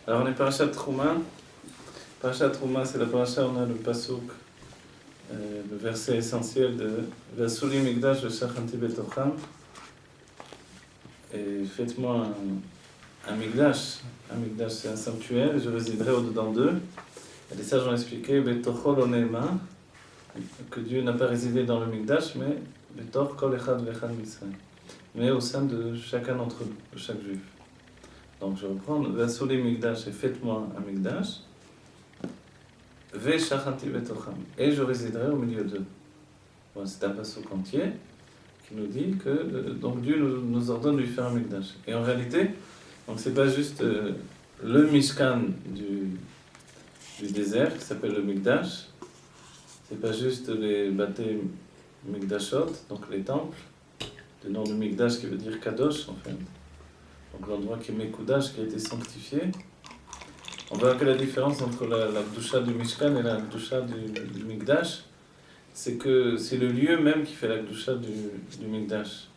Alors on est Parashat Trouma. Parashat Trouma, c'est la paracha où on a le pasuk, le verset essentiel de Vasuli Migdash Veshachanti Betocham. Et faites-moi un Migdash. Un Migdash, c'est un sanctuaire, et je résiderai au-dedans d'eux. Et les sages ont expliqué Betochol Onema, que Dieu n'a pas résidé dans le Migdash, mais Betoch Kol Echad Vechad Mitzrayim, mais au sein de chacun d'entre nous, de chaque juif. Donc je reprends, Vasuli Migdash, et faites-moi un Migdash. Veshachanti betocham, et je résiderai au milieu d'eux. Bon, c'est un pasuk entier qui nous dit que donc Dieu nous ordonne de lui faire un Mikdash. Et en réalité, donc c'est pas juste le Mishkan du désert qui s'appelle le Mikdash, c'est pas juste les Baté Mikdashot, donc les temples, le nom de Mikdash qui veut dire Kadosh en fait, donc l'endroit qui est Mekudash, qui a été sanctifié. On voit que la différence entre la Gdusha du Mishkan et la Gdusha du Mikdash, c'est que c'est le lieu même qui fait la Gdusha du Mikdash.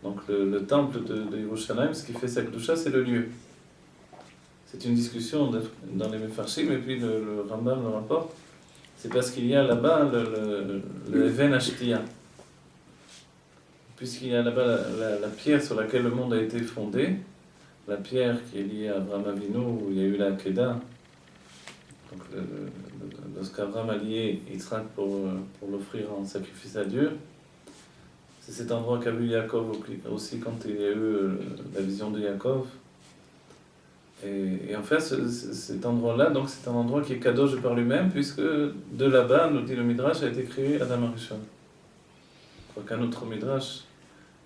Donc le temple de Yerushalayim, ce qui fait sa Gdusha, c'est le lieu. C'est une discussion dans les Mefarshim, et puis le Rambam le rapporte. C'est parce qu'il y a là-bas le Even Ashtiya. Puisqu'il y a là-bas la pierre sur laquelle le monde a été fondé, la pierre qui est liée à Abraham Avinu, où il y a eu la Kedah, donc lorsqu'Abraham a lié Yitzhak pour l'offrir en sacrifice à Dieu, c'est cet endroit qu'a vu Yaakov aussi quand il y a eu la vision de Yaakov. Et en fait, cet endroit-là, donc c'est un endroit qui est kadosh par lui-même, puisque de là-bas, nous dit le Midrash, a été créé Adam Arishon. Je crois qu'un autre Midrash,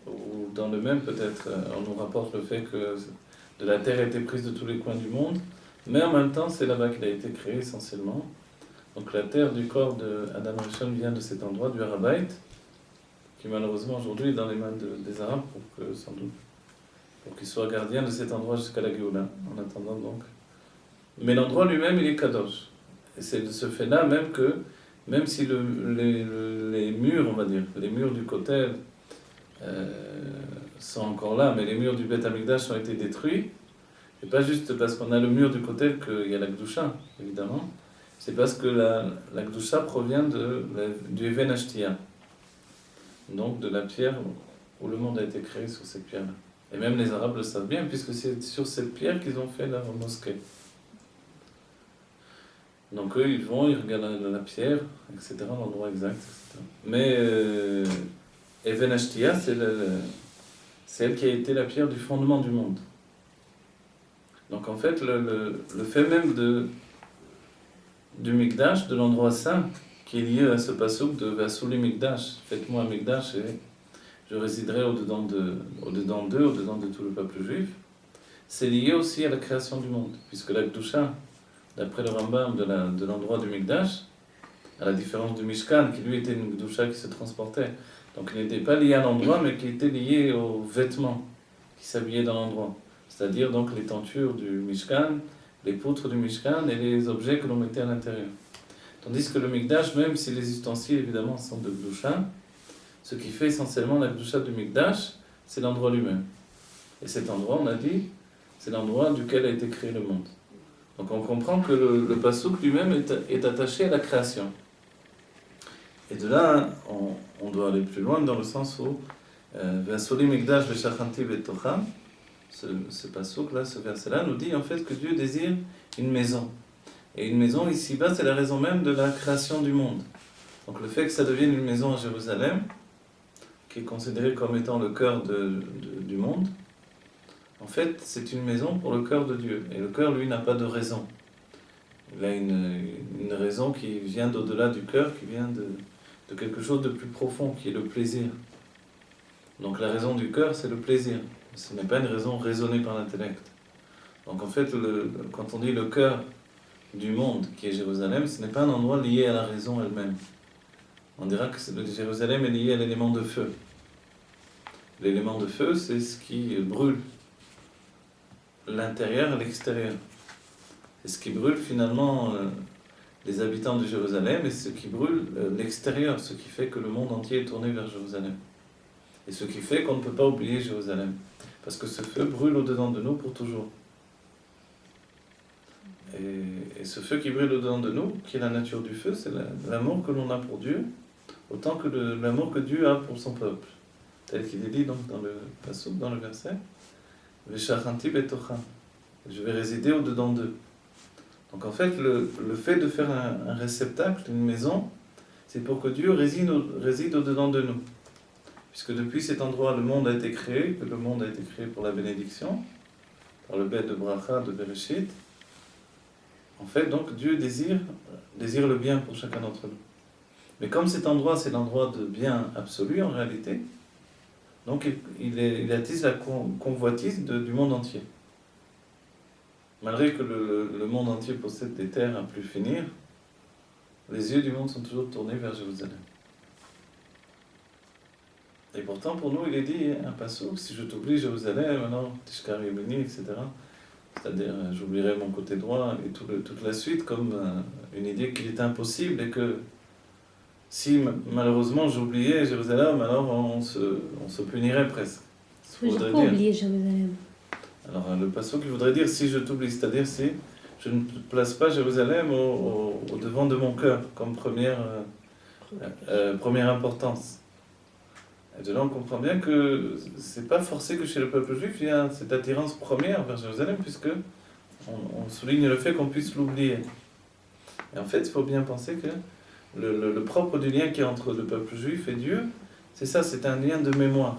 ou dans le même peut-être, on nous rapporte le fait que de la terre a été prise de tous les coins du monde, mais en même temps, c'est là-bas qu'il a été créé essentiellement. Donc la terre du corps d'Adam Arishon vient de cet endroit, du Harabait, qui malheureusement aujourd'hui est dans les mains des Arabes, sans doute, pour qu'ils soient gardiens de cet endroit jusqu'à la Géoula, en attendant donc. Mais l'endroit lui-même, il est Kadosh. Et c'est de ce fait-là même que, même si les murs, on va dire, les murs du Kotel, sont encore là, mais les murs du Beth Amikdash ont été détruits. C'est pas juste parce qu'on a le mur du Kotel qu'il y a la Gdusha, évidemment. C'est parce que la Gdusha provient du Even Ashtiya, donc de la pierre où le monde a été créé sur cette pierre-là. Et même les Arabes le savent bien, puisque c'est sur cette pierre qu'ils ont fait la mosquée. Donc eux, ils regardent la pierre, etc., l'endroit exact, etc. Mais Even Ashtiya, c'est elle qui a été la pierre du fondement du monde. Donc en fait, le fait même du Mikdash, de l'endroit saint, qui est lié à ce pasuk de Vasuli Mikdash, faites-moi un Mikdash et je résiderai au-dedans d'eux, au-dedans de tout le peuple juif, c'est lié aussi à la création du monde, puisque la Gdusha, d'après le Rambam de l'endroit du Mikdash, à la différence du Mishkan, qui lui était une Gdusha qui se transportait, donc il n'était pas lié à l'endroit, mais qui était lié aux vêtements qui s'habillaient dans l'endroit. C'est-à-dire donc les tentures du Mishkan, les poutres du Mishkan et les objets que l'on mettait à l'intérieur. Tandis que le Mikdash, même si les ustensiles évidemment sont de Gdusha, ce qui fait essentiellement la Gdusha du Mikdash, c'est l'endroit lui-même. Et cet endroit, on a dit, c'est l'endroit duquel a été créé le monde. Donc on comprend que le pasuk lui-même est attaché à la création. Et de là, on doit aller plus loin dans le sens où Vasuli Mikdash Veshachanti Betocham, ce pasuk-là, ce verset-là, nous dit en fait que Dieu désire une maison. Et une maison, ici-bas, c'est la raison même de la création du monde. Donc le fait que ça devienne une maison à Jérusalem, qui est considérée comme étant le cœur du monde, en fait, c'est une maison pour le cœur de Dieu. Et le cœur, lui, n'a pas de raison. Il a une raison qui vient d'au-delà du cœur, qui vient de quelque chose de plus profond, qui est le plaisir. Donc la raison du cœur, c'est le plaisir. Ce n'est pas une raison raisonnée par l'intellect. Donc en fait, quand on dit le cœur du monde, qui est Jérusalem, ce n'est pas un endroit lié à la raison elle-même. On dira que Jérusalem est lié à l'élément de feu. L'élément de feu, c'est ce qui brûle l'intérieur et l'extérieur. C'est ce qui brûle finalement les habitants de Jérusalem et ce qui brûle l'extérieur, ce qui fait que le monde entier est tourné vers Jérusalem. Et ce qui fait qu'on ne peut pas oublier Jérusalem. Parce que ce feu brûle au-dedans de nous pour toujours. Et ce feu qui brûle au-dedans de nous, qui est la nature du feu, c'est l'amour que l'on a pour Dieu, autant que l'amour que Dieu a pour son peuple. Tel qu'il est dit donc dans le passouk, dans le verset, Veshachanti betocha, je vais résider au-dedans d'eux. Donc en fait, le fait de faire un réceptacle, une maison, c'est pour que Dieu réside au-dedans de nous. Puisque depuis cet endroit, le monde a été créé, que le monde a été créé pour la bénédiction, par le bête de Bracha, de Bereshit. En fait, donc, Dieu désire le bien pour chacun d'entre nous. Mais comme cet endroit, c'est l'endroit de bien absolu, en réalité, donc il attise la convoitise du monde entier. Malgré que le monde entier possède des terres à plus finir, les yeux du monde sont toujours tournés vers Jérusalem. Et pourtant, pour nous, il est dit, un passouk, si je t'oublie Jérusalem, alors, Tishkar Yemini, etc., c'est-à-dire, j'oublierai mon côté droit et toute la suite, comme une idée qu'il est impossible et que si malheureusement j'oubliais Jérusalem, alors on se punirait presque. Oui, j'ai pas oublié Jérusalem. Alors, le passouk qui voudrait dire si je t'oublie, c'est-à-dire si je ne place pas Jérusalem au devant de mon cœur, comme première importance. Et de là, on comprend bien que c'est pas forcé que chez le peuple juif, il y a cette attirance première vers Jérusalem, puisque on souligne le fait qu'on puisse l'oublier. Et en fait, il faut bien penser que le propre du lien qui est entre le peuple juif et Dieu, c'est ça, c'est un lien de mémoire.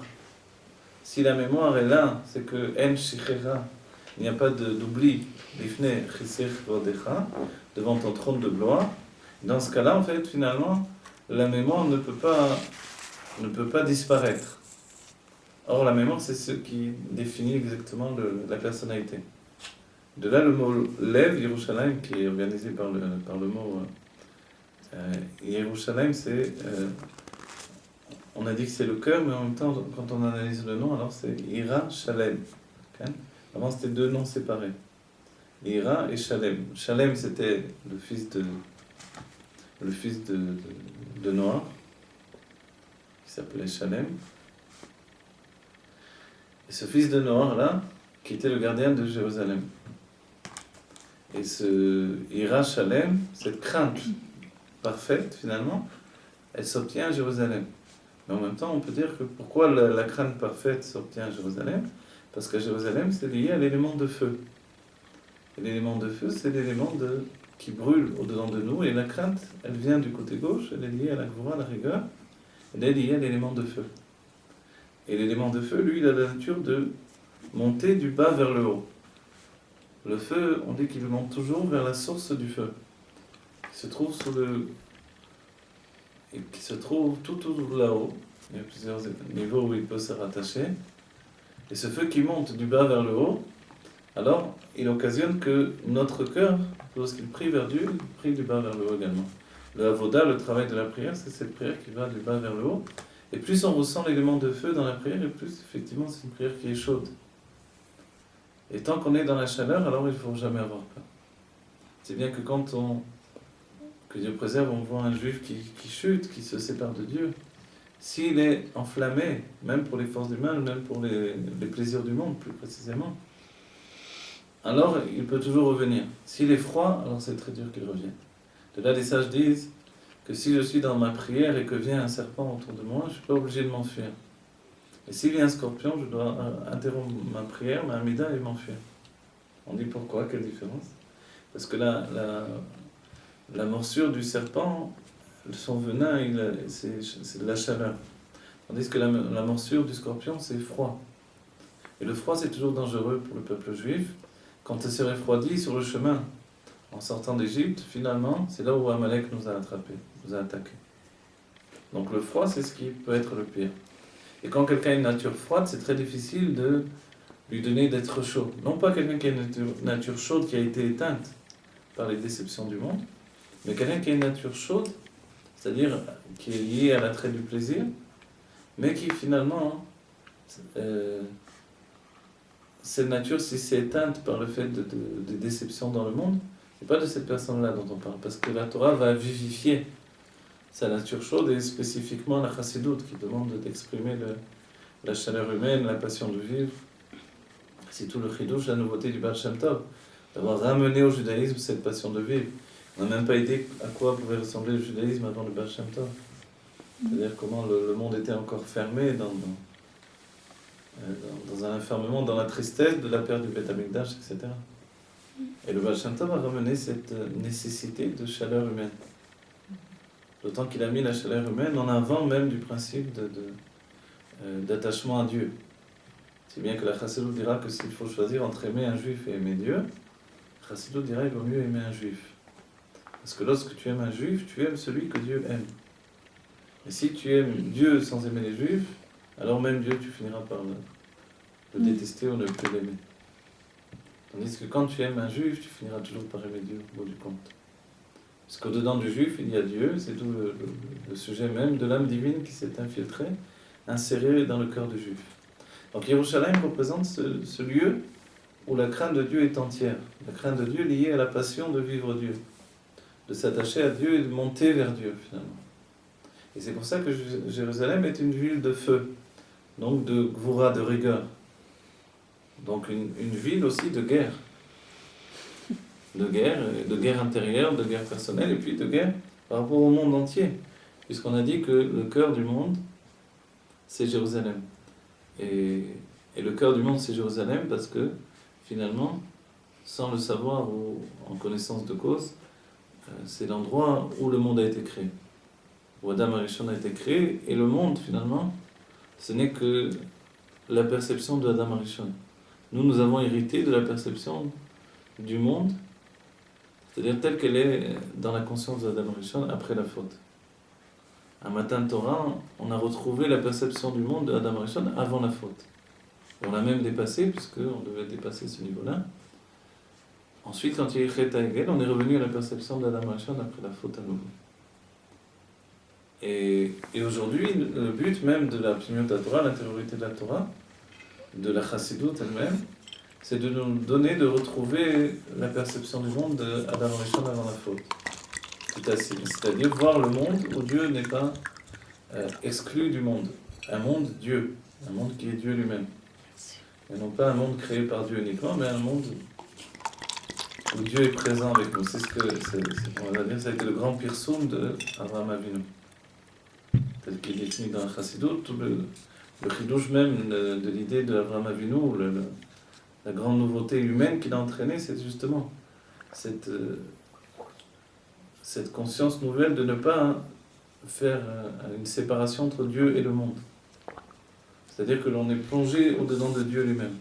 Si la mémoire est là, c'est que En Shichera, il n'y a pas d'oubli, Lifne Chisech Vodecha, devant ton trône de gloire. Dans ce cas-là, en fait, finalement, la mémoire ne peut pas disparaître. Or, la mémoire, c'est ce qui définit exactement la personnalité. De là, le mot Lev, Yerushalayim, qui est organisé par le mot Yerushalayim, c'est... on a dit que c'est le cœur, mais en même temps, quand on analyse le nom, alors c'est Ira Shalem. Okay? Avant, c'était deux noms séparés. Ira et Shalem. Shalem, c'était le fils de Noah, qui s'appelait Shalem. Et ce fils de Noah, là, qui était le gardien de Jérusalem. Et ce Ira Shalem, cette crainte parfaite, finalement, elle s'obtient à Jérusalem. Mais en même temps, on peut dire que pourquoi la crainte parfaite s'obtient à Jérusalem? Parce qu'à Jérusalem, c'est lié à l'élément de feu. Et l'élément de feu, c'est l'élément qui brûle au-dedans de nous. Et la crainte, elle vient du côté gauche, elle est liée à la gvura, à la rigueur. Elle est liée à l'élément de feu. Et l'élément de feu, lui, il a la nature de monter du bas vers le haut. Le feu, on dit qu'il monte toujours vers la source du feu, qui se trouve qui se trouve tout là-haut. Il y a plusieurs niveaux où il peut se rattacher. Et ce feu qui monte du bas vers le haut, alors il occasionne que notre cœur, lorsqu'il prie vers Dieu, il prie du bas vers le haut également. Le avoda, le travail de la prière, c'est cette prière qui va du bas vers le haut. Et plus on ressent l'élément de feu dans la prière, et plus effectivement c'est une prière qui est chaude. Et tant qu'on est dans la chaleur, alors il ne faut jamais avoir peur. C'est bien que que Dieu préserve, on voit un juif qui chute, qui se sépare de Dieu. S'il est enflammé, même pour les forces du mal, même pour les plaisirs du monde plus précisément, alors il peut toujours revenir. S'il est froid, alors c'est très dur qu'il revienne. De là, les sages disent que si je suis dans ma prière et que vient un serpent autour de moi, je ne suis pas obligé de m'enfuir. Et s'il vient un scorpion, je dois interrompre ma prière, ma amida et m'enfuir. On dit pourquoi, quelle différence? Parce que la morsure du serpent, son venin, c'est de la chaleur. Tandis que la morsure du scorpion, c'est froid. Et le froid, c'est toujours dangereux pour le peuple juif. Quand il s'est refroidi sur le chemin, en sortant d'Égypte, finalement, c'est là où Amalek nous a attrapés, nous a attaqués. Donc le froid, c'est ce qui peut être le pire. Et quand quelqu'un a une nature froide, c'est très difficile de lui donner d'être chaud. Non pas quelqu'un qui a une nature chaude qui a été éteinte par les déceptions du monde, mais quelqu'un qui a une nature chaude, c'est-à-dire qui est liée à l'attrait du plaisir, mais qui finalement, cette nature, si c'est éteinte par le fait des déceptions dans le monde, c'est pas de cette personne-là dont on parle, parce que la Torah va vivifier sa nature chaude, et spécifiquement la chassidoute, qui demande d'exprimer la chaleur humaine, la passion de vivre. C'est tout le chidouche, la nouveauté du Baal Shem Tov. d'avoir ramené au judaïsme cette passion de vivre. On n'a même pas idée à quoi pouvait ressembler le judaïsme avant le Baal Shem Tov. C'est-à-dire comment le monde était encore fermé dans un enfermement, dans la tristesse de la perte du Beth Amikdash, etc. Et le Baal Shem Tov a ramené cette nécessité de chaleur humaine. D'autant qu'il a mis la chaleur humaine en avant même du principe d'attachement à Dieu. Si bien que la Chassidut dira que s'il faut choisir entre aimer un juif et aimer Dieu, la Chassidut dira qu'il vaut mieux aimer un juif. Parce que lorsque tu aimes un juif, tu aimes celui que Dieu aime. Et si tu aimes Dieu sans aimer les juifs, alors même Dieu, tu finiras par le détester ou ne plus l'aimer. Tandis que quand tu aimes un juif, tu finiras toujours par aimer Dieu au bout du compte. Parce qu'au-dedans du juif, il y a Dieu, c'est tout le sujet même de l'âme divine qui s'est infiltrée, insérée dans le cœur du juif. Donc Yerushalayim représente ce lieu où la crainte de Dieu est entière. La crainte de Dieu liée à la passion de vivre Dieu, de s'attacher à Dieu et de monter vers Dieu finalement. Et c'est pour ça que Jérusalem est une ville de feu, donc de gvoura, de rigueur. Donc une ville aussi de guerre. De guerre intérieure, de guerre personnelle, et puis de guerre par rapport au monde entier. Puisqu'on a dit que le cœur du monde, c'est Jérusalem. Et le cœur du monde, c'est Jérusalem, parce que, finalement, sans le savoir ou en connaissance de cause, c'est l'endroit où le monde a été créé. Où Adam Arishon a été créé, et le monde, finalement, ce n'est que la perception de Adam Arishon. Nous avons hérité de la perception du monde, c'est-à-dire telle qu'elle est dans la conscience d'Adam Arishon après la faute. À Matan Torah, on a retrouvé la perception du monde d'Adam Arishon avant la faute. On l'a même dépassé, puisqu'on devait dépasser ce niveau-là. Ensuite, quand il y a eu Chet HaEgel, on est revenu à la perception d'Adam Arishon après la faute à nouveau. Et aujourd'hui, le but même de la Pnimiut Torah, l'intériorité de la Torah, de la Chassidut elle-même, c'est de nous donner, de retrouver la perception du monde d'Adam Arishon avant la faute. C'est-à-dire voir le monde où Dieu n'est pas exclu du monde. Un monde Dieu, un monde qui est Dieu lui-même. Et non pas un monde créé par Dieu uniquement, mais un monde où Dieu est présent avec nous. C'est on va dire, ça a été le grand pirsoum d'Avraham Avinu. Tel qu'il est défini dans la Chassidut, tout le chidouche même de l'idée d'Avraham Avinu, la grande nouveauté humaine qu'il a entraînée, c'est justement cette conscience nouvelle de ne pas faire une séparation entre Dieu et le monde. C'est-à-dire que l'on est plongé au-dedans de Dieu lui-même.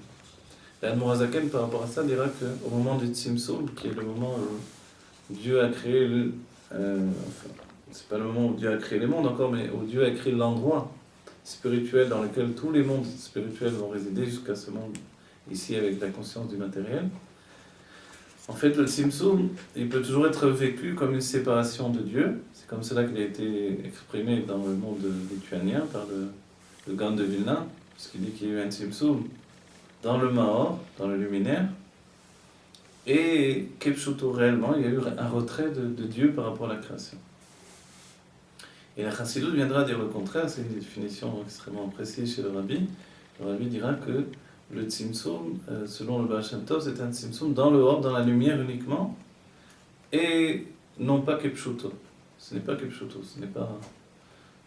Et Admorazaken, par rapport à ça, dira qu'au moment du Tzimtzum, qui est le moment où Dieu a créé c'est pas le moment où Dieu a créé les mondes encore, mais où Dieu a créé l'endroit spirituel dans lequel tous les mondes spirituels vont résider jusqu'à ce monde ici avec la conscience du matériel. En fait, le Tzimtzum, il peut toujours être vécu comme une séparation de Dieu. C'est comme cela qu'il a été exprimé dans le monde lituanien par le Gaon de Vilna, puisqu'il dit qu'il y a eu un Tzimtzum dans le Mahor, dans le luminaire, et Kepshuto, réellement, il y a eu un retrait de Dieu par rapport à la création. Et la Chassidut viendra dire le contraire, c'est une définition extrêmement précise chez le Rabbi. Le Rabbi dira que le Tzimtzum, selon le Baal Shem Tov, c'est un Tzimtzum dans le Or, dans la lumière uniquement, et non pas Kepshuto. Ce n'est pas Kepshuto, ce n'est pas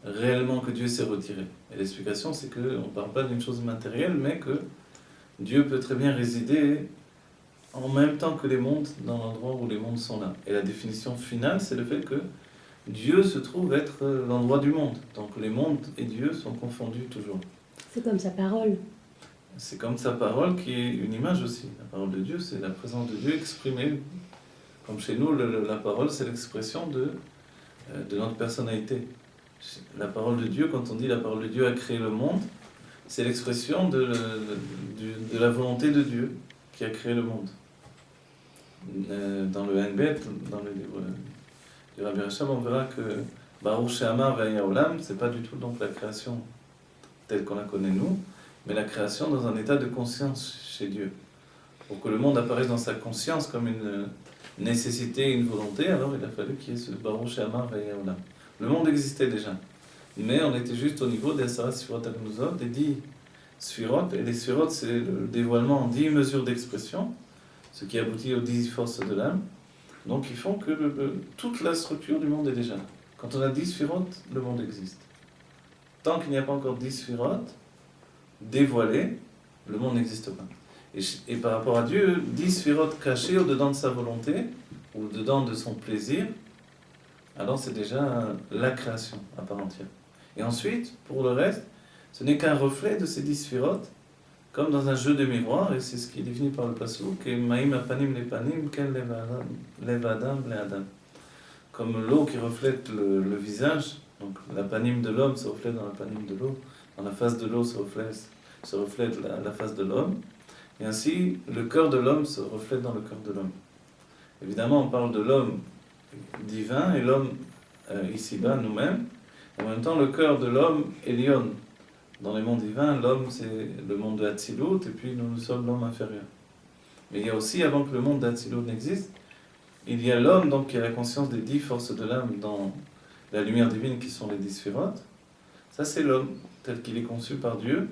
réellement que Dieu s'est retiré. Et l'explication, c'est qu'on ne parle pas d'une chose matérielle, mais que Dieu peut très bien résider en même temps que les mondes, dans l'endroit où les mondes sont là. Et la définition finale, c'est le fait que Dieu se trouve être l'endroit du monde. Donc les mondes et Dieu sont confondus toujours. C'est comme sa parole. C'est comme sa parole qui est une image aussi. La parole de Dieu, c'est la présence de Dieu exprimée. Comme chez nous, la parole, c'est l'expression de notre personnalité. La parole de Dieu, quand on dit la parole de Dieu a créé le monde, c'est l'expression de la volonté de Dieu qui a créé le monde. Dans le Hanbet, dans le livre du Rabbi Rachab, on verra que Baruch She'amar V'haya Olam, c'est pas du tout donc la création telle qu'on la connaît nous, mais la création dans un état de conscience chez Dieu. Pour que le monde apparaisse dans sa conscience comme une nécessité, une volonté, alors il a fallu qu'il y ait ce Baruch She'amar V'haya Olam. Le monde existait déjà, mais on était juste au niveau des Asara Sfirot HaGnuzot, des 10 Sfirot, et les Sfirot c'est le dévoilement en 10 mesures d'expression, ce qui aboutit aux 10 forces de l'âme. Donc ils font que toute la structure du monde est déjà là. Quand on a 10 sphirotes, le monde existe. Tant qu'il n'y a pas encore 10 sphirotes dévoilées, le monde n'existe pas. Et par rapport à Dieu, 10 sphirotes cachées au-dedans de sa volonté, ou au-dedans de son plaisir, alors c'est déjà la création à part entière. Et ensuite, pour le reste, ce n'est qu'un reflet de ces 10 sphirotes, comme dans un jeu de miroir, et c'est ce qui est défini par le Passouk, et Maïm apanim lepanim, ken lev adam le adam. Comme l'eau qui reflète le visage, donc la panime de l'homme se reflète dans la panime de l'eau, dans la face de l'eau se reflète la face de l'homme, et ainsi le cœur de l'homme se reflète dans le cœur de l'homme. Évidemment, on parle de l'homme divin et l'homme ici-bas, nous-mêmes. En même temps, le cœur de l'homme est lion. Dans les mondes divins, l'homme c'est le monde de Hatzilut, et puis nous sommes l'homme inférieur. Mais il y a aussi, avant que le monde d'Hatzilut n'existe, il y a l'homme donc qui a la conscience des 10 forces de l'âme dans la lumière divine qui sont les 10 sphirotes. Ça c'est l'homme tel qu'il est conçu par Dieu.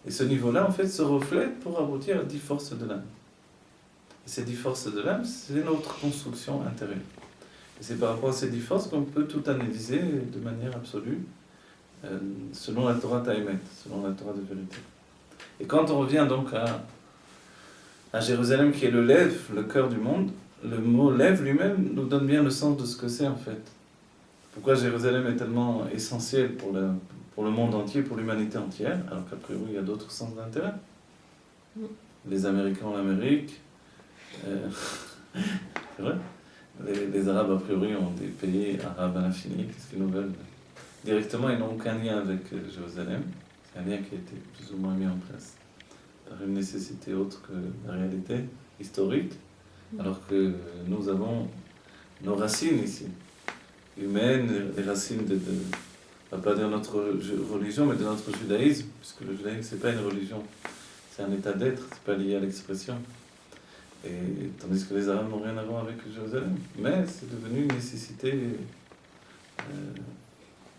Et ce niveau-là en fait se reflète pour aboutir à 10 forces de l'âme. Et ces 10 forces de l'âme, c'est notre construction intérieure. Et c'est par rapport à ces 10 forces qu'on peut tout analyser de manière absolue, selon la Torah Taïmet, selon la Torah de vérité. Et quand on revient donc à Jérusalem qui est le lève, le cœur du monde, le mot lève lui-même nous donne bien le sens de ce que c'est en fait. Pourquoi Jérusalem est tellement essentiel pour le monde entier, pour l'humanité entière, alors qu'a priori il y a d'autres sens d'intérêt. Les Américains en Amérique, c'est vrai. Les Arabes, a priori, ont des pays arabes à l'infini. Qu'est-ce qu'ils nous veulent? Directement, ils n'ont aucun lien avec Jérusalem. C'est un lien qui a été plus ou moins mis en place par une nécessité autre que la réalité historique, alors que nous avons nos racines ici, humaines, les racines on ne va pas dire notre religion, mais de notre judaïsme, puisque le judaïsme, ce n'est pas une religion, c'est un état d'être, ce n'est pas lié à l'expression. Et tandis que les Arabes n'ont rien à voir avec Jérusalem. Mais c'est devenu une nécessité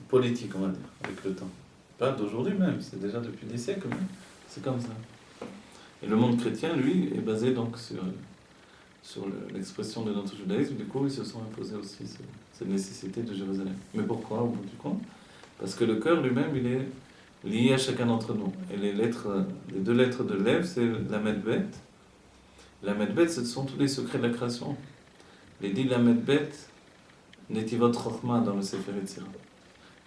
politique, on va dire, avec le temps. Pas d'aujourd'hui même, c'est déjà depuis des siècles même. C'est comme ça. Et le monde chrétien, lui, est basé donc sur l'expression de notre judaïsme. Du coup, ils se sont imposés aussi cette nécessité de Jérusalem. Mais pourquoi, au bout du compte? Parce que le cœur lui-même, il est lié à chacun d'entre nous. Et les 2 lettres de Lev, c'est la Medbet. La Medbet, ce sont tous les secrets de la création. Les 10 la Medbet, Netivot Chochma dans le Sefer Yetzirah.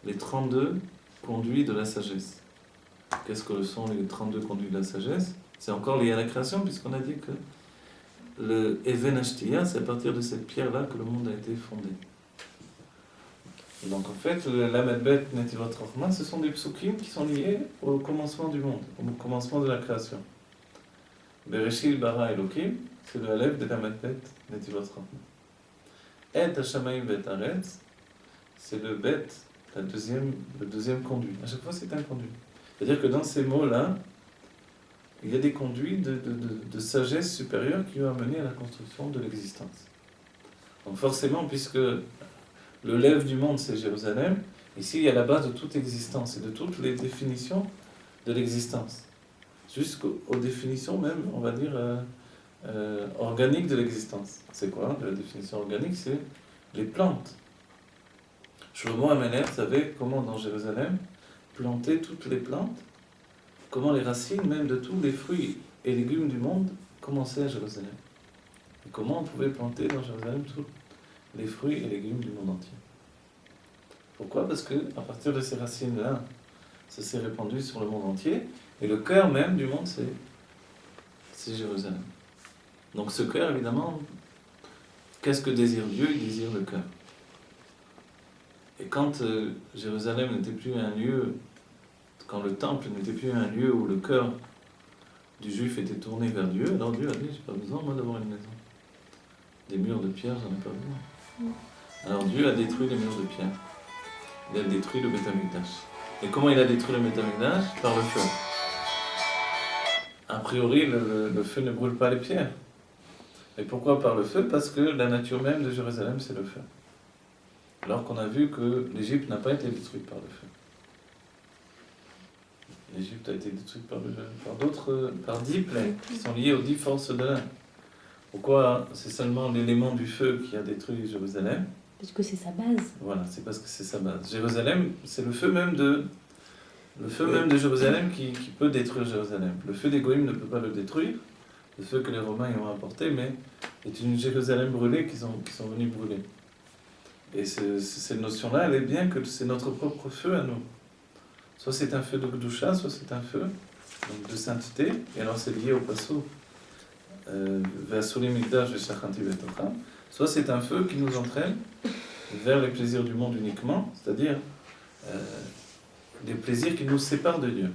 Les 32 conduits de la sagesse. Qu'est-ce que sont les 32 conduits de la sagesse? C'est encore lié à la création, puisqu'on a dit que le Even Ashtiya, c'est à partir de cette pierre-là que le monde a été fondé. Donc en fait, la Medbet, Netivot Chochma, ce sont des psukim qui sont liés au commencement du monde, au commencement de la création. Bereshit bara Elokim, c'est le Aleph de la Medbet, Netivot Chochma. Et Hashamayim Bet Aretz, c'est le Bet, le deuxième conduit. À chaque fois, c'est un conduit. C'est-à-dire que dans ces mots-là, il y a des conduits de sagesse supérieure qui ont amené à la construction de l'existence. Donc forcément, puisque le lève du monde, c'est Jérusalem, ici, il y a la base de toute existence et de toutes les définitions de l'existence. Jusqu'aux définitions même, on va dire, organiques de l'existence. C'est quoi la définition organique? C'est les plantes. Shlomo Amener savait comment, dans Jérusalem, planter toutes les plantes, comment les racines même de tous les fruits et légumes du monde commençaient à Jérusalem. Et comment on pouvait planter dans Jérusalem tous les fruits et légumes du monde entier. Pourquoi? Parce que à partir de ces racines-là, ça s'est répandu sur le monde entier, et le cœur même du monde, c'est Jérusalem. Donc ce cœur, évidemment, qu'est-ce que désire Dieu? Il désire le cœur. Et quand Jérusalem n'était plus un lieu, quand le temple n'était plus un lieu où le cœur du juif était tourné vers Dieu, alors Dieu a dit, j'ai pas besoin moi d'avoir une maison. Des murs de pierre, j'en ai pas besoin. Alors Dieu a détruit les murs de pierre. Il a détruit le Beth Amikdash. Et comment il a détruit le Beth Amikdash? Par le feu. A priori, le feu ne brûle pas les pierres. Et pourquoi par le feu? Parce que la nature même de Jérusalem, c'est le feu. Alors qu'on a vu que l'Égypte n'a pas été détruite par le feu. L'Égypte a été détruite par 10 plaies qui sont liées aux 10 forces de l'âme. Pourquoi c'est seulement l'élément du feu qui a détruit Jérusalem? Parce que c'est sa base. Voilà, c'est parce que c'est sa base. Jérusalem, c'est le feu même de Jérusalem qui peut détruire Jérusalem. Le feu des Goïms ne peut pas le détruire, le feu que les Romains y ont apporté, mais c'est une Jérusalem brûlée qui sont venus brûler. Et cette notion-là, elle est bien que c'est notre propre feu à nous. Soit c'est un feu de Gdusha, soit c'est un feu donc de sainteté, et alors c'est lié au passo. Soit c'est un feu qui nous entraîne vers les plaisirs du monde uniquement, c'est-à-dire des plaisirs qui nous séparent de Dieu.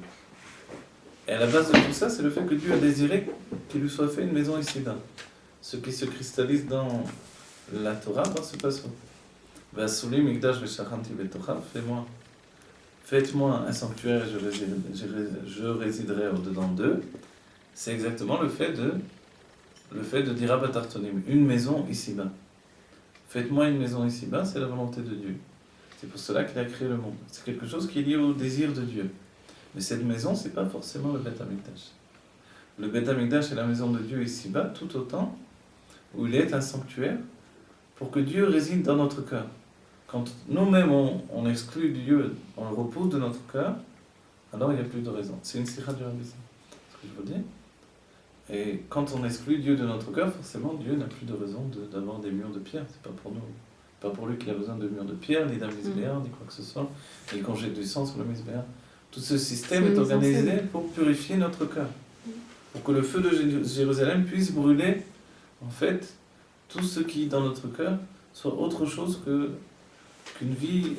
Et à la base de tout ça, c'est le fait que Dieu a désiré qu'il lui soit fait une maison ici-bas. Ce qui se cristallise dans la Torah par ce passo. Faites-moi un sanctuaire et je résiderai au-dedans d'eux. C'est exactement le fait de dire Abatartonim, une maison ici-bas. Faites-moi une maison ici-bas, c'est la volonté de Dieu. C'est pour cela qu'il a créé le monde. C'est quelque chose qui est lié au désir de Dieu. Mais cette maison, c'est pas forcément le Beth Amikdash. Le Beth Amikdash est la maison de Dieu ici-bas, tout autant où il est un sanctuaire pour que Dieu réside dans notre cœur. Quand nous-mêmes on exclut Dieu, on le repousse de notre cœur, alors il n'y a plus de raison. C'est une sikha du Rabbi, c'est ce que je veux dire. Et quand on exclut Dieu de notre cœur, forcément Dieu n'a plus de raison d'avoir des murs de pierre. C'est pas pour nous, pas pour lui qu'il a besoin de murs de pierre, ni d'un misbéa, ni quoi que ce soit, ni qu'on jette du sang sur le misbéa. Tout ce système est organisé pour purifier notre cœur, pour que le feu de Jérusalem puisse brûler, en fait, tout ce qui dans notre cœur soit autre chose qu'une vie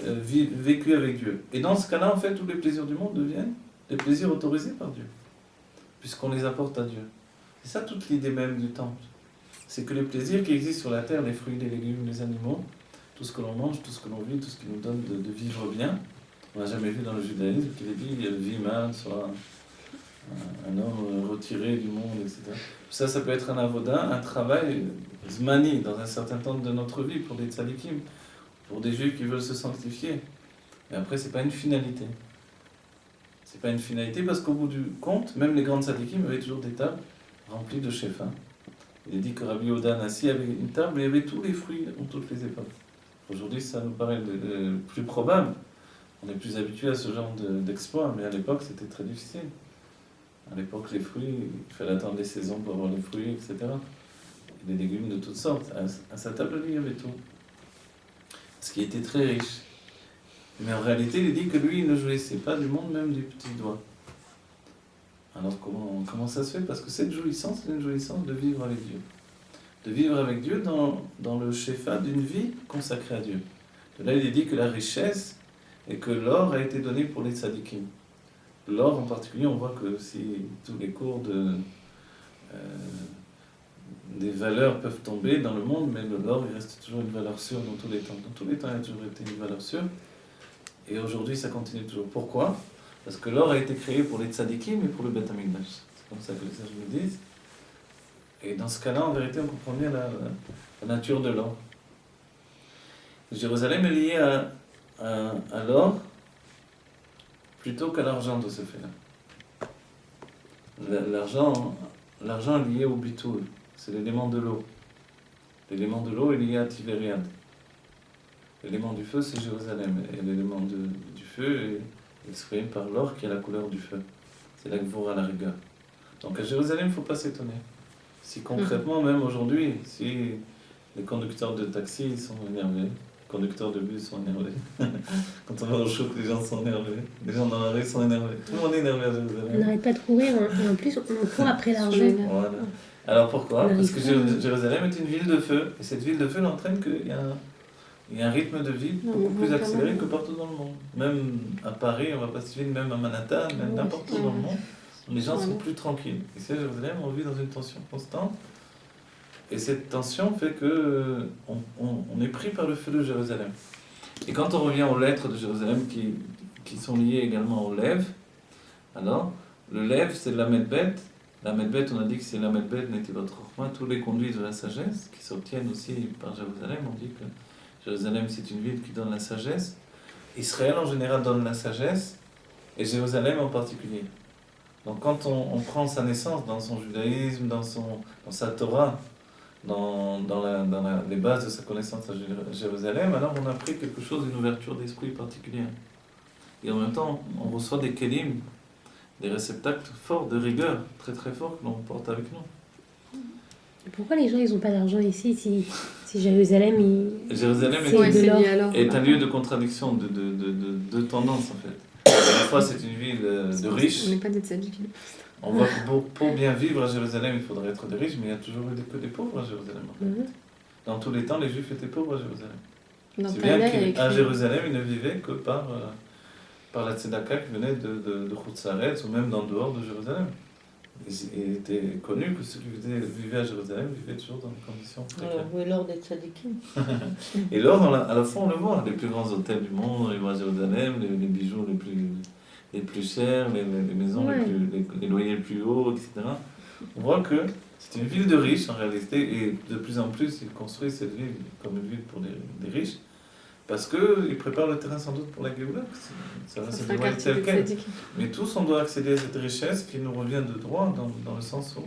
vécue avec Dieu. Et dans ce cas-là, en fait, tous les plaisirs du monde deviennent des plaisirs autorisés par Dieu, puisqu'on les apporte à Dieu. C'est ça toute l'idée même du temple. C'est que les plaisirs qui existent sur la terre, les fruits, les légumes, les animaux, tout ce que l'on mange, tout ce que l'on vit, tout ce qui nous donne de vivre bien, on n'a jamais vu dans le judaïsme qu'il est dit vie mal, soit un homme retiré du monde, etc. Ça peut être un avoda, un travail zmani, dans un certain temps de notre vie, pour des tzadikim, pour des juifs qui veulent se sanctifier. Mais après, c'est pas une finalité. C'est pas une finalité parce qu'au bout du compte, même les grands tzadikim avaient toujours des tables remplies de shefa. Il est dit que Rabbi Yehuda Hanassi avait une table et il y avait tous les fruits en toutes les époques. Aujourd'hui, ça nous paraît le plus probable. On est plus habitué à ce genre d'exploit, mais à l'époque, c'était très difficile. À l'époque, les fruits, il fallait attendre les saisons pour avoir les fruits, etc. Et des légumes de toutes sortes. À sa table, lui, il y avait tout. Ce qui était très riche. Mais en réalité, il dit que lui, il ne jouissait pas du monde, même du petit doigt. Alors comment ça se fait? Parce que cette jouissance, c'est une jouissance de vivre avec Dieu. De vivre avec Dieu dans le shefa d'une vie consacrée à Dieu. De là, il est dit que la richesse et que l'or a été donné pour les tzadikim. L'or en particulier, on voit que si tous les cours des valeurs peuvent tomber dans le monde, mais l'or, il reste toujours une valeur sûre dans tous les temps. Dans tous les temps, il a toujours été une valeur sûre. Et aujourd'hui, ça continue toujours. Pourquoi? Parce que l'or a été créé pour les tzadikim et pour le Beth Amikdash. C'est comme ça que les sages me disent. Et dans ce cas-là, en vérité, on comprend bien la nature de l'or. Jérusalem est liée à l'or plutôt qu'à l'argent de ce fait-là. L'argent est lié au bitoul, c'est l'élément de l'eau. L'élément de l'eau est lié à Tiveriad. L'élément du feu, c'est Jérusalem. Et l'élément du feu est exprimé par l'or qui a la couleur du feu. C'est la gvura, la rigueur. Donc à Jérusalem, il ne faut pas s'étonner. Si concrètement, même aujourd'hui, si les conducteurs de taxi sont énervés, les conducteurs de bus sont énervés, quand on va au choc, les gens sont énervés, les gens dans la rue sont énervés, tout le monde est énervé à Jérusalem. On n'arrête pas de courir, et en plus on court après l'argent. Voilà. Alors pourquoi? Parce que Jérusalem est une ville de feu, et cette ville de feu n'entraîne qu'il y a un rythme de vie beaucoup plus accéléré que partout dans le monde. Même à Paris, on va pas se vivre, même à Manhattan, même n'importe où dans le monde. Les gens sont plus tranquilles. Ici à Jérusalem, on vit dans une tension constante. Et cette tension fait qu'on est pris par le feu de Jérusalem. Et quand on revient aux lettres de Jérusalem qui sont liées également aux lèvres, alors, le lèvre, c'est l'Amedbet. L'Amedbet, on a dit que c'est l'Amedbet, Netivot Chochma, tous les conduits de la sagesse qui s'obtiennent aussi par Jérusalem. On dit que Jérusalem, c'est une ville qui donne la sagesse. Israël, en général, donne la sagesse, et Jérusalem en particulier. Donc quand on prend sa naissance dans son judaïsme, dans sa Torah, les bases de sa connaissance à Jérusalem, alors on a pris quelque chose, une ouverture d'esprit particulière. Et en même temps, on reçoit des kélim, des réceptacles forts, de rigueur, très très forts que l'on porte avec nous. Pourquoi les gens ils ont pas d'argent ici si Jérusalem Jérusalem c'est de l'or. est un lieu de contradiction, de tendance en fait. À la fois c'est une ville de riches. On n'est pas des tzadikim. On voit que pour bien vivre à Jérusalem, il faudrait être des riches, mais il y a toujours eu que des pauvres à Jérusalem. En fait. Dans tous les temps, les Juifs étaient pauvres à Jérusalem. C'est bien qu'à Jérusalem, ils ne vivaient que par la tzedaka qui venait de Khoutzaretz ou même d'en dehors de Jérusalem. Il était connu que ceux qui vivaient à Jérusalem vivaient toujours dans des conditions précaires. Alors, où est l'or des tzadikim? Et l'or, à la fois, on le voit. Les plus grands hôtels du monde, on les voit à Jérusalem, les bijoux les plus chers, les maisons, les loyers les plus hauts, etc. On voit que c'est une ville de riches en réalité, et de plus en plus, ils construisent cette ville comme une ville pour des riches, parce qu'ils préparent le terrain sans doute pour la Géoula. Ça va se dévoiler tel quel. Mais tous, on doit accéder à cette richesse qui nous revient de droit, dans le sens où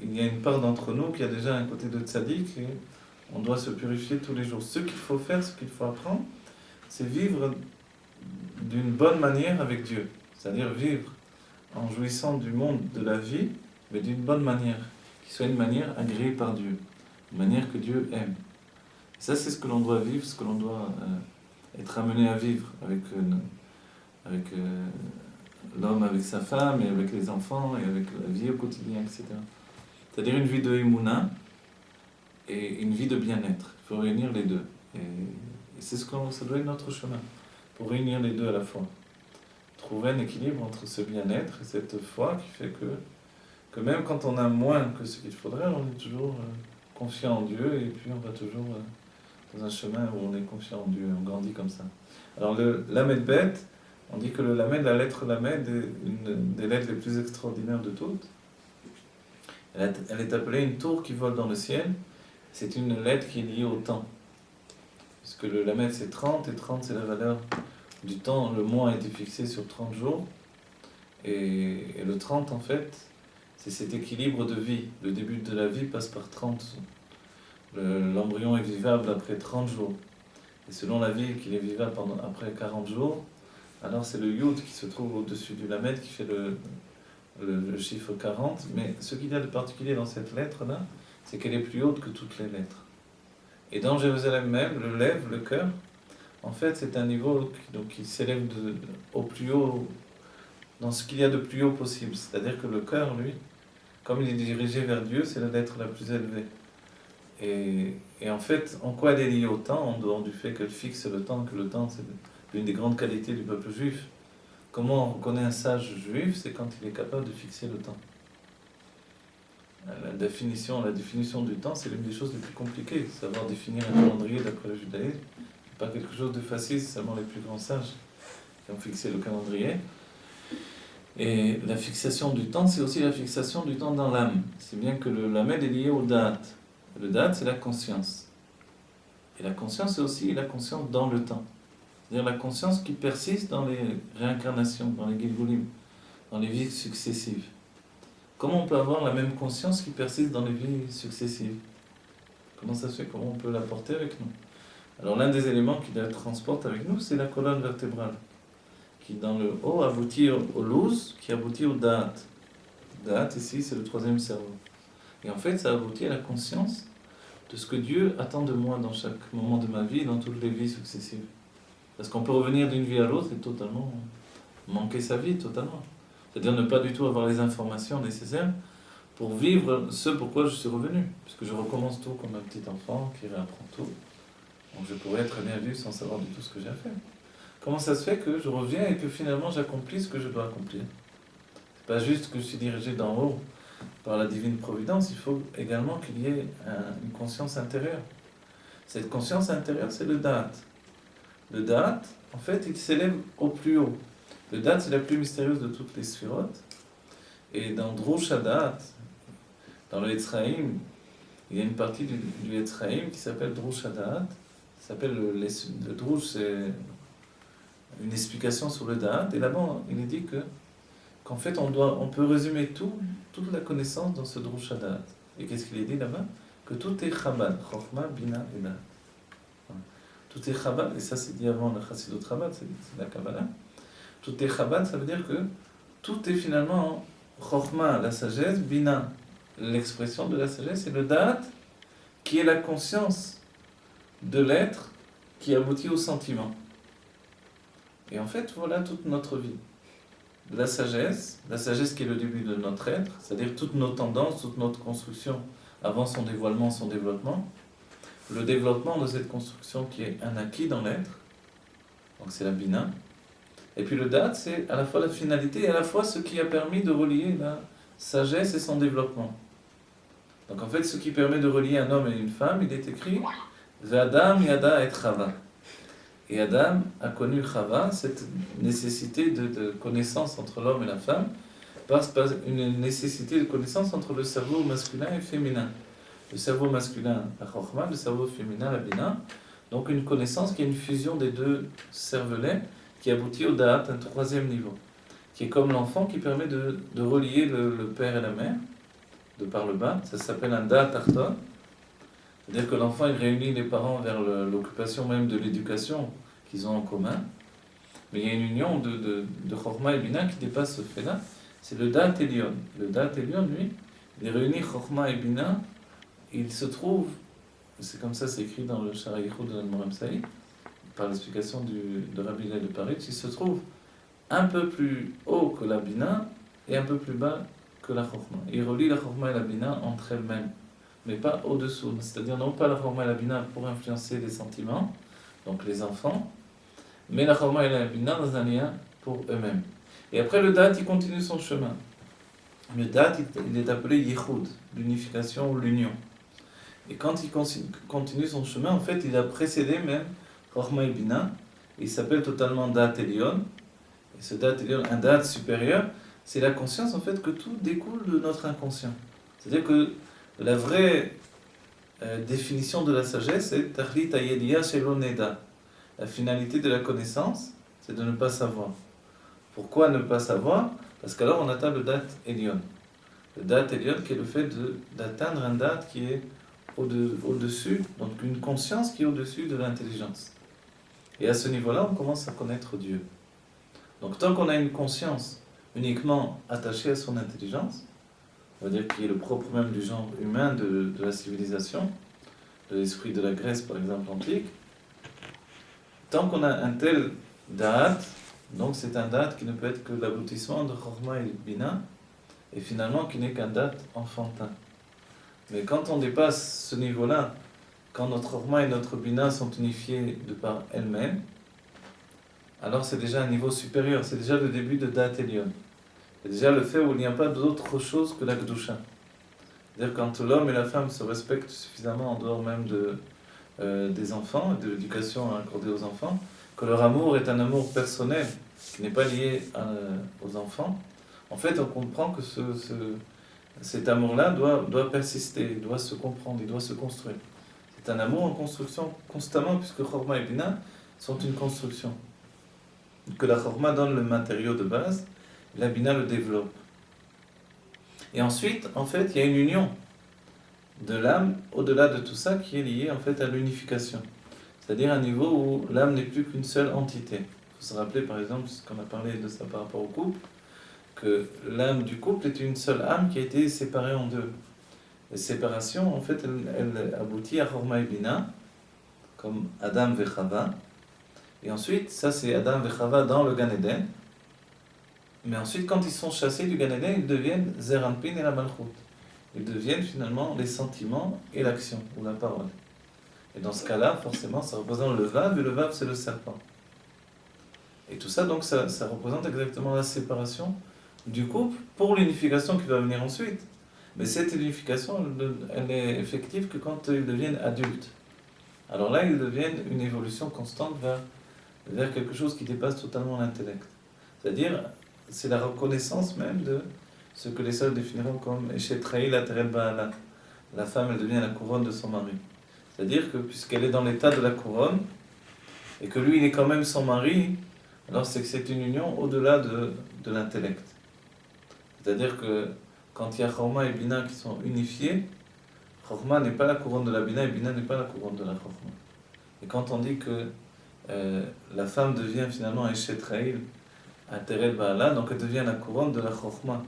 il y a une part d'entre nous qui a déjà un côté de tzaddik, et on doit se purifier tous les jours. Ce qu'il faut faire, ce qu'il faut apprendre, c'est vivre d'une bonne manière avec Dieu. C'est-à-dire vivre en jouissant du monde, de la vie, mais d'une bonne manière, qui soit une manière agréée par Dieu, une manière que Dieu aime. Et ça, c'est ce que l'on doit vivre, ce que l'on doit être amené à vivre avec l'homme, avec sa femme, et avec les enfants, et avec la vie au quotidien, etc. C'est-à-dire une vie de émouna et une vie de bien-être. Il faut réunir les deux. Et c'est ça doit être notre chemin, pour réunir les deux à la fois. Trouver un équilibre entre ce bien-être et cette foi qui fait que même quand on a moins que ce qu'il faudrait, on est toujours confiant en Dieu, et puis on va toujours dans un chemin où on est confiant en Dieu, on grandit comme ça. Alors le Lamed Bet, on dit que le Lamed, la lettre Lamed, est une des lettres les plus extraordinaires de toutes. Elle est appelée une tour qui vole dans le ciel. C'est une lettre qui est liée au temps. Puisque le Lamed c'est 30, et 30 c'est la valeur du temps. Le mois a été fixé sur 30 jours. Et le 30 en fait, c'est cet équilibre de vie. Le début de la vie passe par 30. L'embryon est vivable après 30 jours. Et selon la vie qu'il est vivable après 40 jours, alors c'est le Yud qui se trouve au-dessus du Lamed qui fait le chiffre 40. Mais ce qu'il y a de particulier dans cette lettre-là, c'est qu'elle est plus haute que toutes les lettres. Et dans Jérusalem même, le lève, le cœur, en fait c'est un niveau qui s'élève au plus haut, dans ce qu'il y a de plus haut possible. C'est-à-dire que le cœur, lui, comme il est dirigé vers Dieu, c'est la lettre la plus élevée. Et en fait, en quoi elle est liée au temps, en dehors du fait qu'elle fixe le temps, que le temps c'est l'une des grandes qualités du peuple juif. Comment on reconnaît un sage juif? C'est quand il est capable de fixer le temps. La définition du temps, c'est l'une des choses les plus compliquées. Savoir définir un calendrier d'après le judaïsme, c'est pas quelque chose de facile, c'est seulement les plus grands sages qui ont fixé le calendrier. Et la fixation du temps, c'est aussi la fixation du temps dans l'âme. C'est bien que le Lamed est lié au date. Le date, c'est la conscience. Et la conscience, c'est aussi la conscience dans le temps. C'est-à-dire la conscience qui persiste dans les réincarnations, dans les Gilgulim, dans les vies successives. Comment on peut avoir la même conscience qui persiste dans les vies successives? Comment ça se fait? Comment on peut la porter avec nous? Alors l'un des éléments qui la transporte avec nous, c'est la colonne vertébrale, qui dans le haut aboutit au louz, qui aboutit au da'at. Da'at ici, c'est le troisième cerveau. Et en fait, ça aboutit à la conscience de ce que Dieu attend de moi dans chaque moment de ma vie, dans toutes les vies successives. Parce qu'on peut revenir d'une vie à l'autre et totalement manquer sa vie, totalement. C'est-à-dire ne pas du tout avoir les informations nécessaires pour vivre ce pourquoi je suis revenu. Puisque je recommence tout comme un petit enfant qui réapprend tout. Donc je pourrais très bien vivre sans savoir du tout ce que j'ai à faire. Comment ça se fait que je reviens et que finalement j'accomplis ce que je dois accomplir? C'est pas juste que je suis dirigé d'en haut par la divine providence, il faut également qu'il y ait une conscience intérieure. Cette conscience intérieure, c'est le da'at. Le da'at, en fait, il s'élève au plus haut. Le da'at, c'est la plus mystérieuse de toutes les sphirotes. Et dans Drush HaDa'at, dans le Etzraïm, il y a une partie du Etzraïm qui s'appelle Drush HaDa'at. Ça s'appelle le Drush, c'est une explication sur le da'at. Et là-bas, il est dit qu'en fait, on peut résumer toute la connaissance dans ce Drush HaDa'at. Et qu'est-ce qu'il est dit là-bas? Que tout est Chabad, Chokhmah, Bina et Da'at. Voilà. Tout est Chabad, et ça c'est dit avant le Chassidut Chabad, c'est la Kabbalah. Tout est Chabad, ça veut dire que tout est finalement Chokhmah, la sagesse, Bina, l'expression de la sagesse, et le Da'at, qui est la conscience de l'être qui aboutit au sentiment. Et en fait, voilà toute notre vie. La sagesse qui est le début de notre être, c'est-à-dire toutes nos tendances, toute notre construction avant son dévoilement, son développement, le développement de cette construction qui est un acquis dans l'être, donc c'est la Bina, et puis le Da'at, c'est à la fois la finalité et à la fois ce qui a permis de relier la sagesse et son développement. Donc en fait, ce qui permet de relier un homme et une femme, il est écrit V'Adam yada et Chava. Et Adam a connu Chava, cette nécessité de connaissance entre l'homme et la femme, passe par une nécessité de connaissance entre le cerveau masculin et féminin. Le cerveau masculin, la Chokhmah, le cerveau féminin, la Bina. Donc une connaissance qui est une fusion des deux cervelets qui aboutit au Da'at, un troisième niveau, qui est comme l'enfant qui permet de relier le père et la mère, de par le bas. Ça s'appelle un Da'at Arton. C'est-à-dire que l'enfant, il réunit les parents vers l'occupation même de l'éducation qu'ils ont en commun. Mais il y a une union de Chokhmah et Bina qui dépasse ce fait-là. C'est le Da'at Elyon. Le Da'at Elyon, lui, il réunit Chokhmah et Bina. Il se trouve, c'est comme ça, c'est écrit dans le Shara Yichud de l'Admoram Saïd, par l'explication de Rabbi Hillel de Paris, il se trouve un peu plus haut que la Bina et un peu plus bas que la Chokhmah. Il relie la Chokhmah et la Bina entre elles-mêmes, mais pas au-dessous. C'est-à-dire non pas la Chokhmah et la Bina pour influencer les sentiments, donc les enfants, mais la Chokhmah et la Bina dans un lien pour eux-mêmes. Et après le Da'at, il continue son chemin. Le Da'at, il est appelé Yichud, l'unification ou l'union. Et quand il continue son chemin, en fait, il a précédé même Chokhmah et Bina. Il s'appelle totalement Da'at Elyon. Et ce Da'at Elyon, un Da'at supérieur, c'est la conscience en fait que tout découle de notre inconscient. C'est-à-dire que la vraie définition de la sagesse est Tachlit Hayediya Shelo Neda. La finalité de la connaissance, c'est de ne pas savoir. Pourquoi ne pas savoir? Parce qu'alors on atteint le Da'at Elyon. Le Da'at Elyon qui est le fait d'atteindre un Da'at qui est au-dessus, donc une conscience qui est au-dessus de l'intelligence. Et à ce niveau-là, on commence à connaître Dieu. Donc tant qu'on a une conscience uniquement attachée à son intelligence, on va dire qui est le propre même du genre humain de la civilisation, de l'esprit de la Grèce par exemple antique, tant qu'on a un tel Da'at, donc c'est un Da'at qui ne peut être que l'aboutissement de Chokhmah et Bina, et finalement qui n'est qu'un Da'at enfantin. Mais quand on dépasse ce niveau-là, quand notre Chokhmah et notre Bina sont unifiés de par elles-mêmes, alors c'est déjà un niveau supérieur, c'est déjà le début de Da'at Elyon. C'est déjà le fait où il n'y a pas d'autre chose que la Kedusha. C'est-à-dire quand l'homme et la femme se respectent suffisamment en dehors même des enfants, de l'éducation accordée aux enfants, que leur amour est un amour personnel, qui n'est pas lié aux enfants, en fait on comprend que cet amour-là doit persister, il doit se comprendre, il doit se construire. C'est un amour en construction constamment, puisque Chokhmah et Bina sont une construction. Que la Chokhmah donne le matériau de base, la Bina le développe. Et ensuite, en fait, il y a une union de l'âme au-delà de tout ça qui est liée en fait à l'unification. C'est-à-dire un niveau où l'âme n'est plus qu'une seule entité. Il faut se rappeler par exemple, ce qu'on a parlé de ça par rapport au couple, que l'âme du couple est une seule âme qui a été séparée en deux. La séparation, en fait, elle aboutit à Chokhmah et Bina, comme Adam et Chava. Et ensuite, ça c'est Adam et Chava dans le Gan Eden. Mais ensuite, quand ils sont chassés du Gan Eden, ils deviennent Zeir Anpin et la Malchut. Ils deviennent finalement les sentiments et l'action, ou la parole. Et dans ce cas-là, forcément, ça représente le Vav, et le Vav c'est le serpent. Et tout ça, donc, ça représente exactement la séparation du couple pour l'unification qui va venir ensuite. Mais cette unification, elle est effective que quand ils deviennent adultes. Alors là, ils deviennent une évolution constante vers quelque chose qui dépasse totalement l'intellect. C'est-à-dire, c'est la reconnaissance même de ce que les sages définiront comme Eshetraï la Terel Ba'ala. La femme, elle devient la couronne de son mari. C'est-à-dire que puisqu'elle est dans l'état de la couronne, et que lui, il est quand même son mari, alors c'est que c'est une union au-delà de l'intellect. C'est-à-dire que quand il y a Chokhmah et Bina qui sont unifiés, Chorma n'est pas la couronne de la Bina et Bina n'est pas la couronne de la Chorma. Et quand on dit que la femme devient finalement Eshet Raïl, Aterel Baala, donc elle devient la couronne de la Chorma.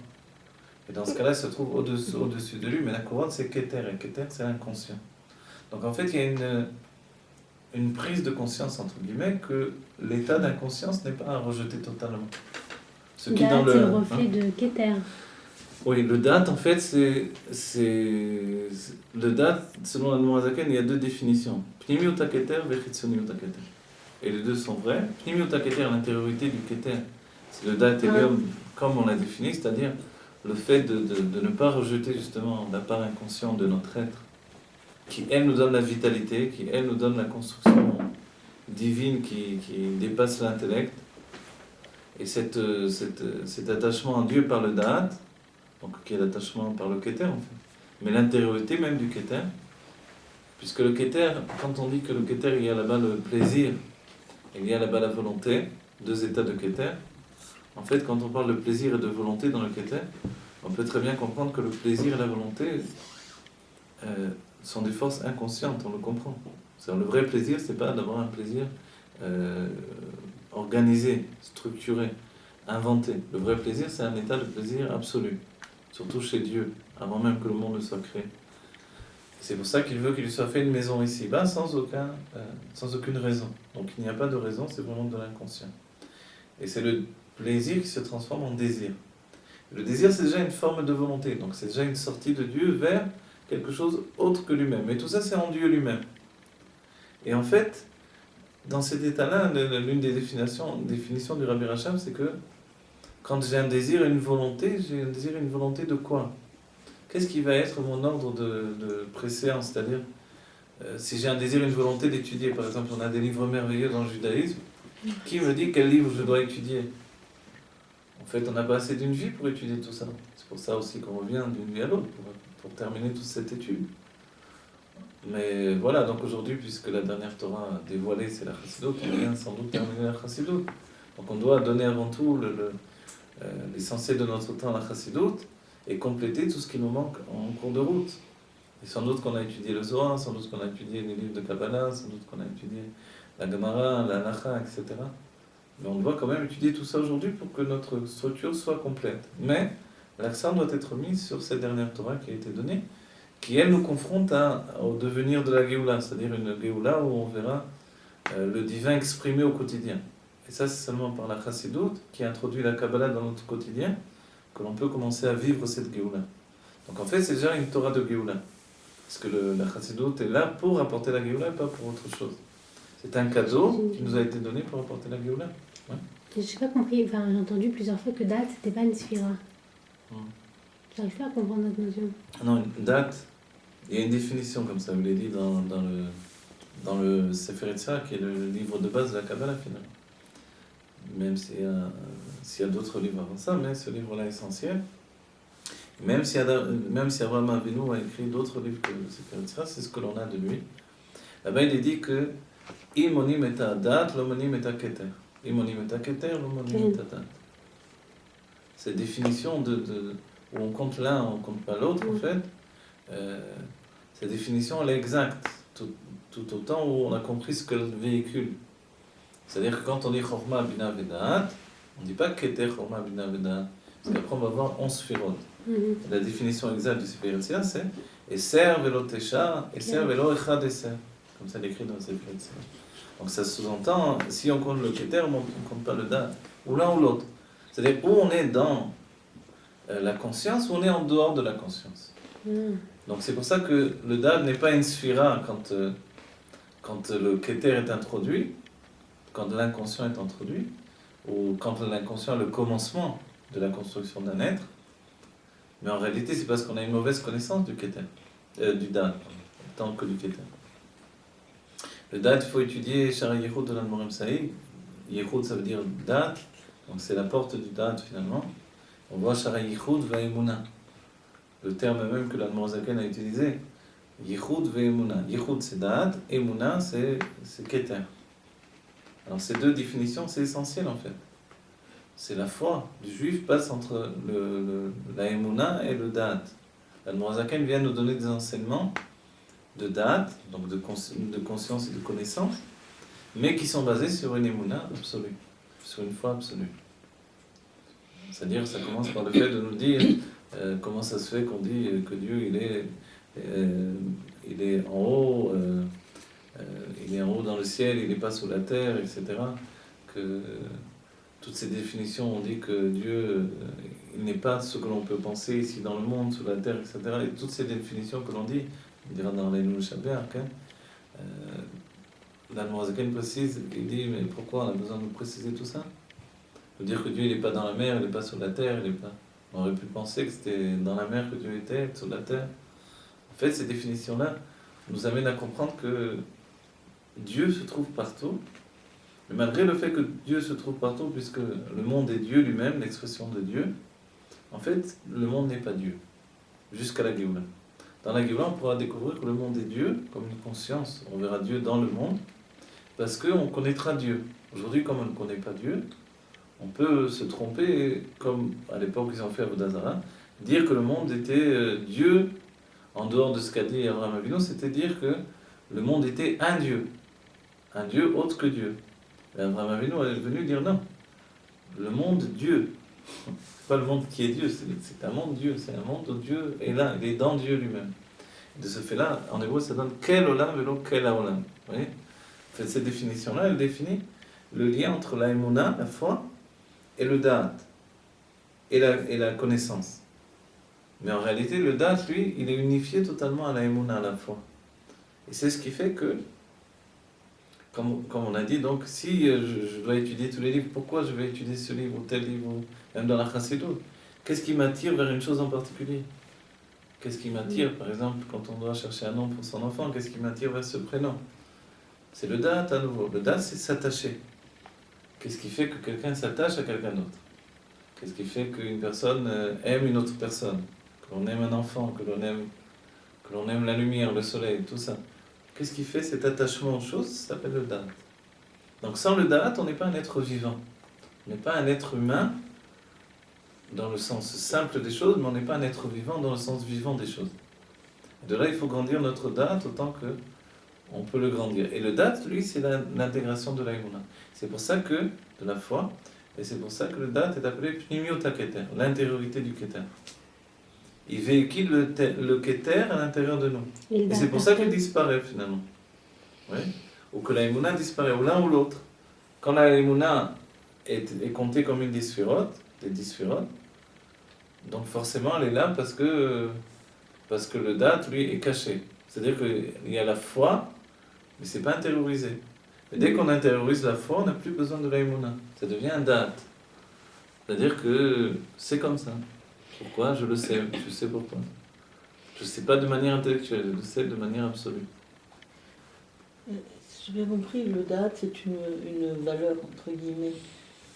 Et dans ce cas-là, elle se trouve au-dessus de lui, mais la couronne c'est Keter, et Keter c'est l'inconscient. Donc en fait, il y a une prise de conscience, entre guillemets, que l'état d'inconscience n'est pas à rejeter totalement. Ce qui Date, dans c'est le reflet de Keter. Oui, le date, en fait, le date, selon la Nourazaken, il y a deux définitions. Pnimiut ha-keter et chitzoniut ha-keter. Et les deux sont vrais. Pnimiut ha-keter, l'intériorité du keter, c'est le date Elium, comme on l'a défini, c'est-à-dire le fait de ne pas rejeter justement la part inconsciente de notre être, qui, elle, nous donne la vitalité, qui, elle, nous donne la construction divine qui dépasse l'intellect. Et cet attachement à Dieu par le date, donc qui est l'attachement par le Keter en fait, mais l'intériorité même du Keter, puisque le Keter, quand on dit que le Keter, il y a là-bas le plaisir, il y a là-bas la volonté, deux états de Keter, en fait quand on parle de plaisir et de volonté dans le Keter, on peut très bien comprendre que le plaisir et la volonté sont des forces inconscientes, on le comprend. Le vrai plaisir, c'est pas d'avoir un plaisir organisé, structuré, inventé. Le vrai plaisir, c'est un état de plaisir absolu. Surtout chez Dieu, avant même que le monde ne soit créé. C'est pour ça qu'il veut qu'il lui soit fait une maison ici-bas sans aucune raison. Donc il n'y a pas de raison, c'est vraiment de l'inconscient. Et c'est le plaisir qui se transforme en désir. Le désir, c'est déjà une forme de volonté, donc c'est déjà une sortie de Dieu vers quelque chose autre que lui-même. Mais tout ça, c'est en Dieu lui-même. Et en fait, dans cet état-là, l'une des définitions du Rabbi Racham, c'est que quand j'ai un désir et une volonté, j'ai un désir et une volonté de quoi? Qu'est-ce qui va être mon ordre de préséance? C'est-à-dire, si j'ai un désir et une volonté d'étudier, par exemple, on a des livres merveilleux dans le judaïsme, qui me dit quel livre je dois étudier? En fait, on n'a pas assez d'une vie pour étudier tout ça. C'est pour ça aussi qu'on revient d'une vie à l'autre, pour terminer toute cette étude. Mais voilà, donc aujourd'hui, puisque la dernière Torah dévoilée, c'est la Chassidut, on vient sans doute terminer la Chassidut. Donc on doit donner avant tout l'essentiel de notre temps à la Chassidut et compléter tout ce qui nous manque en cours de route. Et sans doute qu'on a étudié le Zohar, sans doute qu'on a étudié les livres de Kabbalah, sans doute qu'on a étudié la Gemara, la Halacha, etc. Mais on doit quand même étudier tout ça aujourd'hui pour que notre structure soit complète. Mais l'accent doit être mis sur cette dernière Torah qui a été donnée, qui elle nous confronte au devenir de la Géoula, c'est-à-dire une Géoula où on verra le divin exprimé au quotidien. Et ça, c'est seulement par la Chassidut, qui introduit la Kabbalah dans notre quotidien, que l'on peut commencer à vivre cette Géoula. Donc en fait, c'est déjà une Torah de Géoula. Parce que la Chassidut est là pour apporter la Géoula et pas pour autre chose. C'est un cadeau qui nous a été donné pour apporter la Géoula. Ouais. Je n'ai pas compris, enfin j'ai entendu plusieurs fois que date, c'était pas une sphira. J'arrive pas à comprendre notre notion. Non, une date, il y a une définition comme ça, vous l'avez dit dans le Sefer Yetzirah, qui est le livre de base de la Kabbalah finalement. Même s'il y a d'autres livres avant ça, mais ce livre-là est essentiel. Même si Abraham Avinu a écrit d'autres livres que le Sefer Yetzirah, c'est ce que l'on a de lui. Là-bas, il est dit que Imonim et date, l'omonim et keter. Imonim et keter, l'omonim et date. Cette définition où on compte l'un, on ne compte pas l'autre, en fait, cette définition, elle est exacte, tout autant où on a compris ce qu'elle véhicule. C'est-à-dire que quand on dit Chorma Bina Vedat, on ne dit pas Keter Chorma Bina Vedat, parce qu'après on va voir 11 Sphirot. La définition exacte du Sefer Yetzirah, c'est Eser velo Tesha, Eser velo Echad Eser. Comme ça, l'écrit dans le Sefer Yetzirah. Donc ça sous-entend, si on compte le Keter, on ne compte pas le Dat, ou l'un ou l'autre. C'est-à-dire où on est dans la conscience ou on est en dehors de la conscience. Donc c'est pour ça que le Dad n'est pas une sphira quand le Keter est introduit, quand l'inconscient est introduit, ou quand l'inconscient est le commencement de la construction d'un être. Mais en réalité, c'est parce qu'on a une mauvaise connaissance du Keter, du Dad, tant que du Keter. Le Dad, il faut étudier Shara Yehoud de l'Admorem Saïd. Yehoud, ça veut dire Dad, donc c'est la porte du Dad finalement. On voit Shara Yehoud Ve'emuna, le terme même que l'Admorazaken a utilisé. Yehoud Ve'emuna. Yehoud c'est Dad, Emuna c'est Keter. Alors ces deux définitions, c'est essentiel en fait. C'est la foi du juif passe entre la Emuna et le Dad. L'Admorazaken vient nous donner des enseignements de date, donc de conscience et de connaissance, mais qui sont basés sur une émouna absolue, sur une foi absolue. C'est-à-dire, ça commence par le fait de nous dire comment ça se fait qu'on dit que Dieu, il est en haut, il est en haut dans le ciel, il n'est pas sous la terre, etc. Que toutes ces définitions, on dit que Dieu, il n'est pas ce que l'on peut penser ici dans le monde, sous la terre, etc. Et toutes ces définitions que l'on dit, on dira dans les Nounou Shabbat, l'Almorazaken précise, il dit, mais pourquoi on a besoin de préciser tout ça? Il veut dire que Dieu n'est pas dans la mer, il n'est pas sur la terre, il n'est pas... On aurait pu penser que c'était dans la mer que Dieu était, sur la terre. En fait, ces définitions-là nous amènent à comprendre que Dieu se trouve partout, mais malgré le fait que Dieu se trouve partout, puisque le monde est Dieu lui-même, l'expression de Dieu, en fait, le monde n'est pas Dieu, jusqu'à la Géoula. Dans la Géoula, on pourra découvrir que le monde est Dieu, comme une conscience. On verra Dieu dans le monde, parce qu'on connaîtra Dieu. Aujourd'hui, comme on ne connaît pas Dieu, on peut se tromper, comme à l'époque ils ont fait à Vodazara, dire que le monde était Dieu, en dehors de ce qu'a dit Abraham Avinu, c'était dire que le monde était un Dieu autre que Dieu. Et Abraham Avinu est venu dire non, le monde Dieu, c'est pas le monde qui est Dieu, c'est un monde Dieu, c'est un monde où Dieu est là, il est dans Dieu lui-même. De ce fait-là, en hébreu, ça donne quel olam velo quel haolam. Vous voyez ? En fait, cette définition-là, elle définit le lien entre la émouna, la foi, et le da'at, et la connaissance. Mais en réalité, le da'at, lui, il est unifié totalement à la émouna, à la foi. Et c'est ce qui fait que, comme on a dit, donc, si je dois étudier tous les livres, pourquoi je vais étudier ce livre ou tel livre, même dans la Chassidut? Qu'est-ce qui m'attire vers une chose en particulier? Qu'est-ce qui m'attire, par exemple, quand on doit chercher un nom pour son enfant, qu'est-ce qui m'attire vers ce prénom? C'est le da'at à nouveau. Le da'at, c'est s'attacher. Qu'est-ce qui fait que quelqu'un s'attache à quelqu'un d'autre? Qu'est-ce qui fait qu'une personne aime une autre personne? Que l'on aime un enfant, que l'on aime la lumière, le soleil, tout ça. Qu'est-ce qui fait cet attachement aux choses? Ça s'appelle le da'at. Donc sans le da'at, on n'est pas un être vivant. On n'est pas un être humain dans le sens simple des choses, mais on n'est pas un être vivant dans le sens vivant des choses. De là, il faut grandir notre da'at autant que on peut le grandir. Et le da'at, lui, c'est l'intégration de l'aïmouna. C'est pour ça que, de la foi, et c'est pour ça que le da'at est appelé pnimiota keter, l'intériorité du keter. Il véhicule le keter à l'intérieur de nous. Et c'est pour ça qu'il disparaît finalement. Oui. Ou que l'aïmouna disparaît, ou l'un ou l'autre. Quand l'aïmouna est comptée comme une des 10 sphirotes, donc forcément elle est là parce que le da'at, lui, est caché. C'est-à-dire qu'il y a la foi, mais c'est pas intériorisé. Et dès qu'on intériorise la foi, on n'a plus besoin de l'aïmouna. Ça devient un da'at. C'est-à-dire que c'est comme ça. Pourquoi? Je le sais. Je sais pourquoi. Je ne sais pas de manière intellectuelle, je le sais de manière absolue. Si j'ai bien compris, le da'at, c'est une valeur, entre guillemets,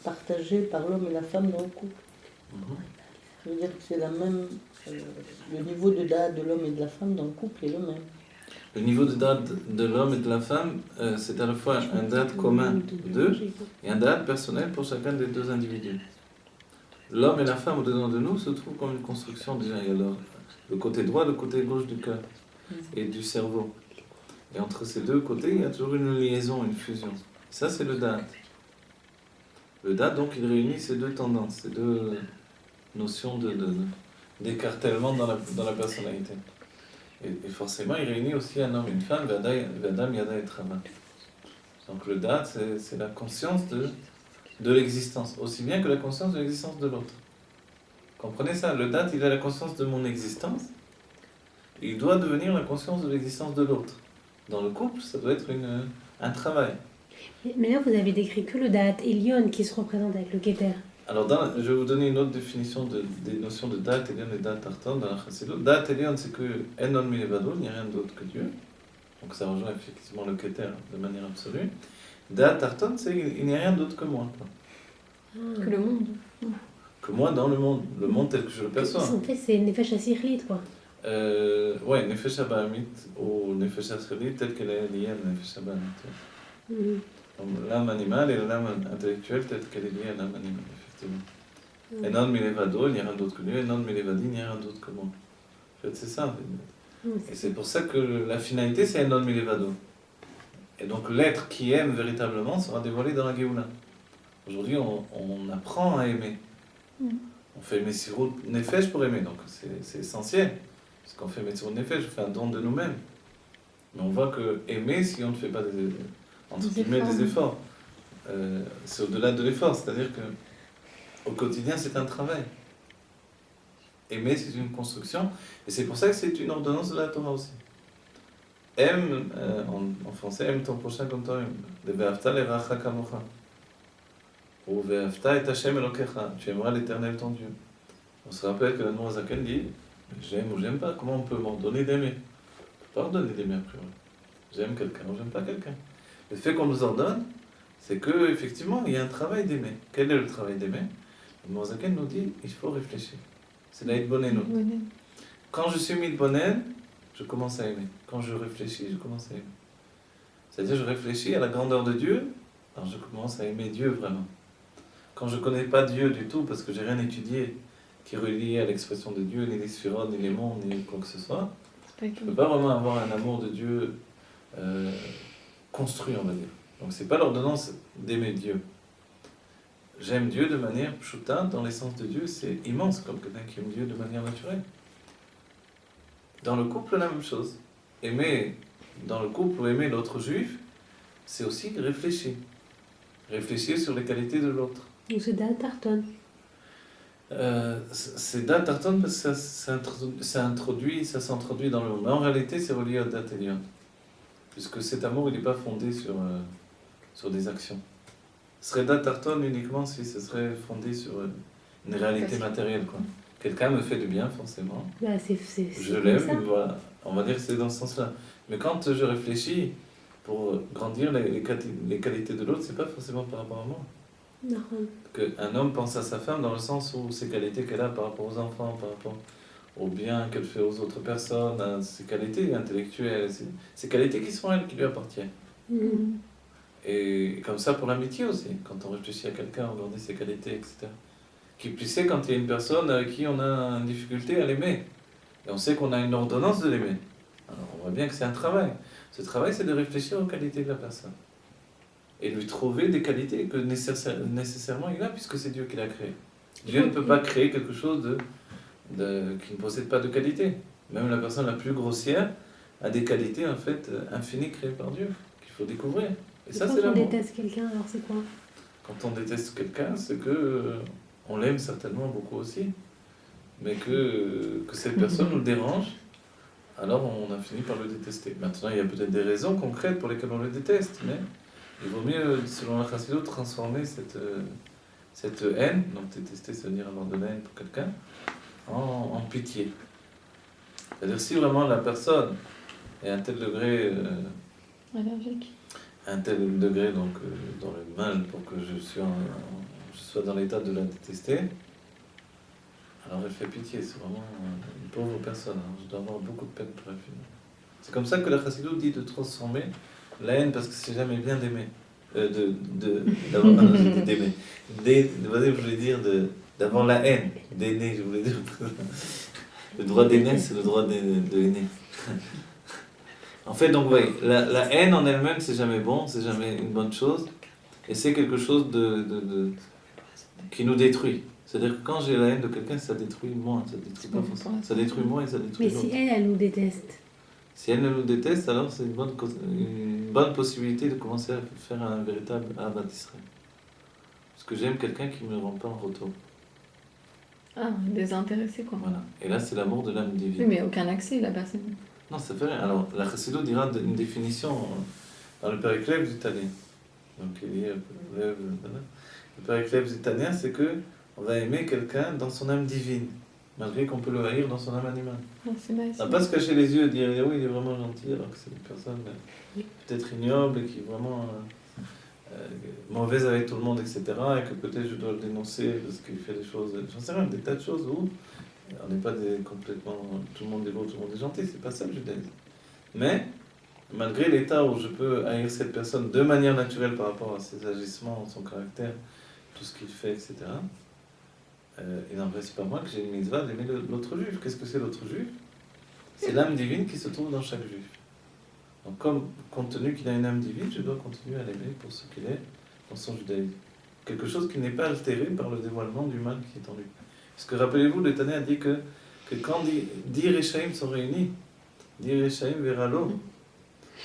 partagée par l'homme et la femme dans le couple. Ça veut dire que c'est la même... le niveau de da'at de l'homme et de la femme dans le couple est le même. Le niveau de da'at de l'homme et de la femme, c'est à la fois un da'at commun d'eux et un da'at personnel pour chacun des deux individus. L'homme et la femme au-dedans de nous se trouvent comme une construction déjà. Il y a le côté droit et le côté gauche du cœur et du cerveau. Et entre ces deux côtés, il y a toujours une liaison, une fusion. Ça, c'est le da'at. Le da'at, donc, il réunit ces deux tendances, ces deux notions d'écartèlement dans la personnalité. Et forcément, il réunit aussi un homme et une femme, Vadam, Yada et Trama. Donc le da'at, c'est la conscience de l'existence, aussi bien que la conscience de l'existence de l'autre. Comprenez ça, le da'at, il a la conscience de mon existence, et il doit devenir la conscience de l'existence de l'autre. Dans le couple, ça doit être un travail. Mais là, vous avez décrit que le da'at Elion qui se représente avec le keter. Alors, je vais vous donner une autre définition des notions de da'at Elion et da'at Tarton dans la Chassidut. Da'at Elion, c'est que Enon Milevado, il n'y a rien d'autre que Dieu. Donc ça rejoint effectivement le keter de manière absolue. Da'at Tarton, c'est il n'y a rien d'autre que moi. Quoi. Que le monde. Que moi dans le monde tel que je le perçois. En fait, c'est Nefesh HaSichlit, quoi. Ouais, Nefesh HaBahamit ou Nefesh HaSichlit telle qu'elle est liée à Nefesh HaBahamit. Donc l'âme animale et l'âme intellectuelle telle qu'elle est liée à l'âme animale, effectivement. Enon Milevado, il n'y a rien d'autre que Dieu. Enon Milevadi, il n'y a rien d'autre que moi. En fait, c'est ça. Et c'est pour ça que la finalité, c'est Enon Milevado. Et donc l'être qui aime véritablement sera dévoilé dans la Géoula. Aujourd'hui, on apprend à aimer. On fait Messirut Nefesh pour aimer, donc c'est essentiel. Parce qu'on fait Messirut Nefesh, on fait un don de nous-mêmes. Mais on voit que aimer, si on ne fait pas des efforts, c'est au-delà de l'effort. C'est-à-dire que au quotidien, c'est un travail. Aimer, c'est une construction. Et c'est pour ça que c'est une ordonnance de la Torah aussi. Aime, en français, aime ton prochain comme toi-même. De Ve'afta le'racha kamocha. Ou Ve'afta et Hashem Elokecha. Tu aimeras l'Éternel ton Dieu. On se rappelle que le Noir Zaken dit j'aime ou j'aime pas. Comment on peut m'ordonner d'aimer? On ne peut pas ordonner d'aimer a priori. J'aime quelqu'un ou j'aime pas quelqu'un. Le fait qu'on nous ordonne, c'est qu'effectivement, il y a un travail d'aimer. Quel est le travail d'aimer? Le Noir Zaken nous dit il faut réfléchir. C'est la Hitbonenut. Quand je suis Mitbonen, je commence à aimer. Quand je réfléchis, je commence à aimer. C'est-à-dire, je réfléchis à la grandeur de Dieu, alors je commence à aimer Dieu vraiment. Quand je ne connais pas Dieu du tout, parce que j'ai rien étudié qui est relié à l'expression de Dieu, ni les sphirotes, ni les mondes, ni quoi que ce soit, je ne peux pas vraiment avoir un amour de Dieu construit, on va dire. Donc, ce n'est pas l'ordonnance d'aimer Dieu. J'aime Dieu de manière pshuta, dans l'essence de Dieu, c'est immense, comme quelqu'un qui aime Dieu de manière naturelle. Dans le couple, la même chose. Aimer dans le couple ou aimer l'autre juif, c'est aussi réfléchir. Réfléchir sur les qualités de l'autre. Donc c'est Da'at Tarton. C'est Da'at Tarton parce que ça s'introduit dans le monde. Mais en réalité, c'est relié à Da'at Elyon. Puisque cet amour, il n'est pas fondé sur des actions. Ce serait Da'at Tarton uniquement si ce serait fondé sur une réalité matérielle, quoi. Quelqu'un me fait du bien, forcément. Bah, Je l'aime, voilà. On va dire que c'est dans ce sens-là. Mais quand je réfléchis pour grandir les qualités de l'autre, c'est pas forcément par rapport à moi. Non. Qu'un homme pense à sa femme dans le sens où ses qualités qu'elle a par rapport aux enfants, par rapport au bien qu'elle fait aux autres personnes, à ses qualités intellectuelles, ses qualités qui sont elles, qui lui appartiennent. Et comme ça pour l'amitié aussi, quand on réfléchit à quelqu'un, on grandit ses qualités, etc. Qui plus sait quand il y a une personne avec qui on a une difficulté à l'aimer. Et on sait qu'on a une ordonnance de l'aimer. Alors on voit bien que c'est un travail. Ce travail, c'est de réfléchir aux qualités de la personne. Et lui trouver des qualités que nécessairement il a, puisque c'est Dieu qui l'a créé. Dieu ne peut pas créer quelque chose qui ne possède pas de qualité. Même la personne la plus grossière a des qualités en fait infinies créées par Dieu, qu'il faut découvrir. Et ça, c'est l'amour. Quand on déteste quelqu'un, alors c'est quoi? Quand on déteste quelqu'un, c'est que on l'aime certainement beaucoup aussi, mais que cette personne nous dérange, alors on a fini par le détester. Maintenant, il y a peut-être des raisons concrètes pour lesquelles on le déteste, mais il vaut mieux, selon la Chassidut, transformer cette haine, donc détester, ça veut dire avoir de la haine pour quelqu'un, en pitié. C'est-à-dire, si vraiment la personne est à un tel degré... allergique. Un tel degré donc, dans le mal pour que je sois dans l'état de la détester, alors elle fait pitié, c'est vraiment une pauvre personne, hein. Je dois avoir beaucoup de peine pour elle. C'est comme ça que la Chassidut dit de transformer la haine, parce que c'est jamais bien d'aimer. D'aimer. Je voulais dire d'avoir la haine, d'aimer, je voulais dire. Le droit d'aimer, c'est le droit de aimer. En fait, donc, oui, la haine en elle-même, c'est jamais bon, c'est jamais une bonne chose, et c'est quelque chose qui nous détruit. C'est-à-dire que quand j'ai la haine de quelqu'un, ça détruit moi, ça détruit pas forcément. Ça détruit moi et ça détruit l'autre. Mais si elle nous déteste. Si elle nous déteste, alors c'est une bonne possibilité de commencer à faire un véritable Ahavat Israël. Parce que j'aime quelqu'un qui ne me rend pas en retour. Ah, désintéressé quoi. Voilà. Et là, c'est l'amour de l'âme divine. Oui, mais aucun accès, la personne. Non, ça fait rien. Alors, la Chassidut dira une définition dans le Périclève italien. Donc, il y a le Périclève italien, c'est que on va aimer quelqu'un dans son âme divine, malgré qu'on peut le haïr dans son âme animale. Ah, c'est nice. On ne va pas se cacher les yeux et dire oui, il est vraiment gentil, alors que c'est une personne peut-être ignoble et qui est vraiment mauvaise avec tout le monde, etc. Et que peut-être je dois le dénoncer parce qu'il fait des choses, j'en sais rien, des tas de choses où on n'est pas complètement tout le monde est beau, tout le monde est gentil, c'est pas ça le judaïsme. Mais malgré l'état où je peux haïr cette personne de manière naturelle par rapport à ses agissements, son caractère, tout ce qu'il fait, etc., il n'en reste pas moins que j'ai une mitzvah d'aimer l'autre juif. Qu'est-ce que c'est l'autre juif? C'est l'âme divine qui se trouve dans chaque juif. Donc comme, compte tenu qu'il a une âme divine, je dois continuer à l'aimer pour ce qu'il est dans son judaïsme. Quelque chose qui n'est pas altéré par le dévoilement du mal qui est en lui. Parce que rappelez-vous, le Tanya a dit que quand 10 Réchaïm sont réunis, 10 Réchaïm verra l'eau,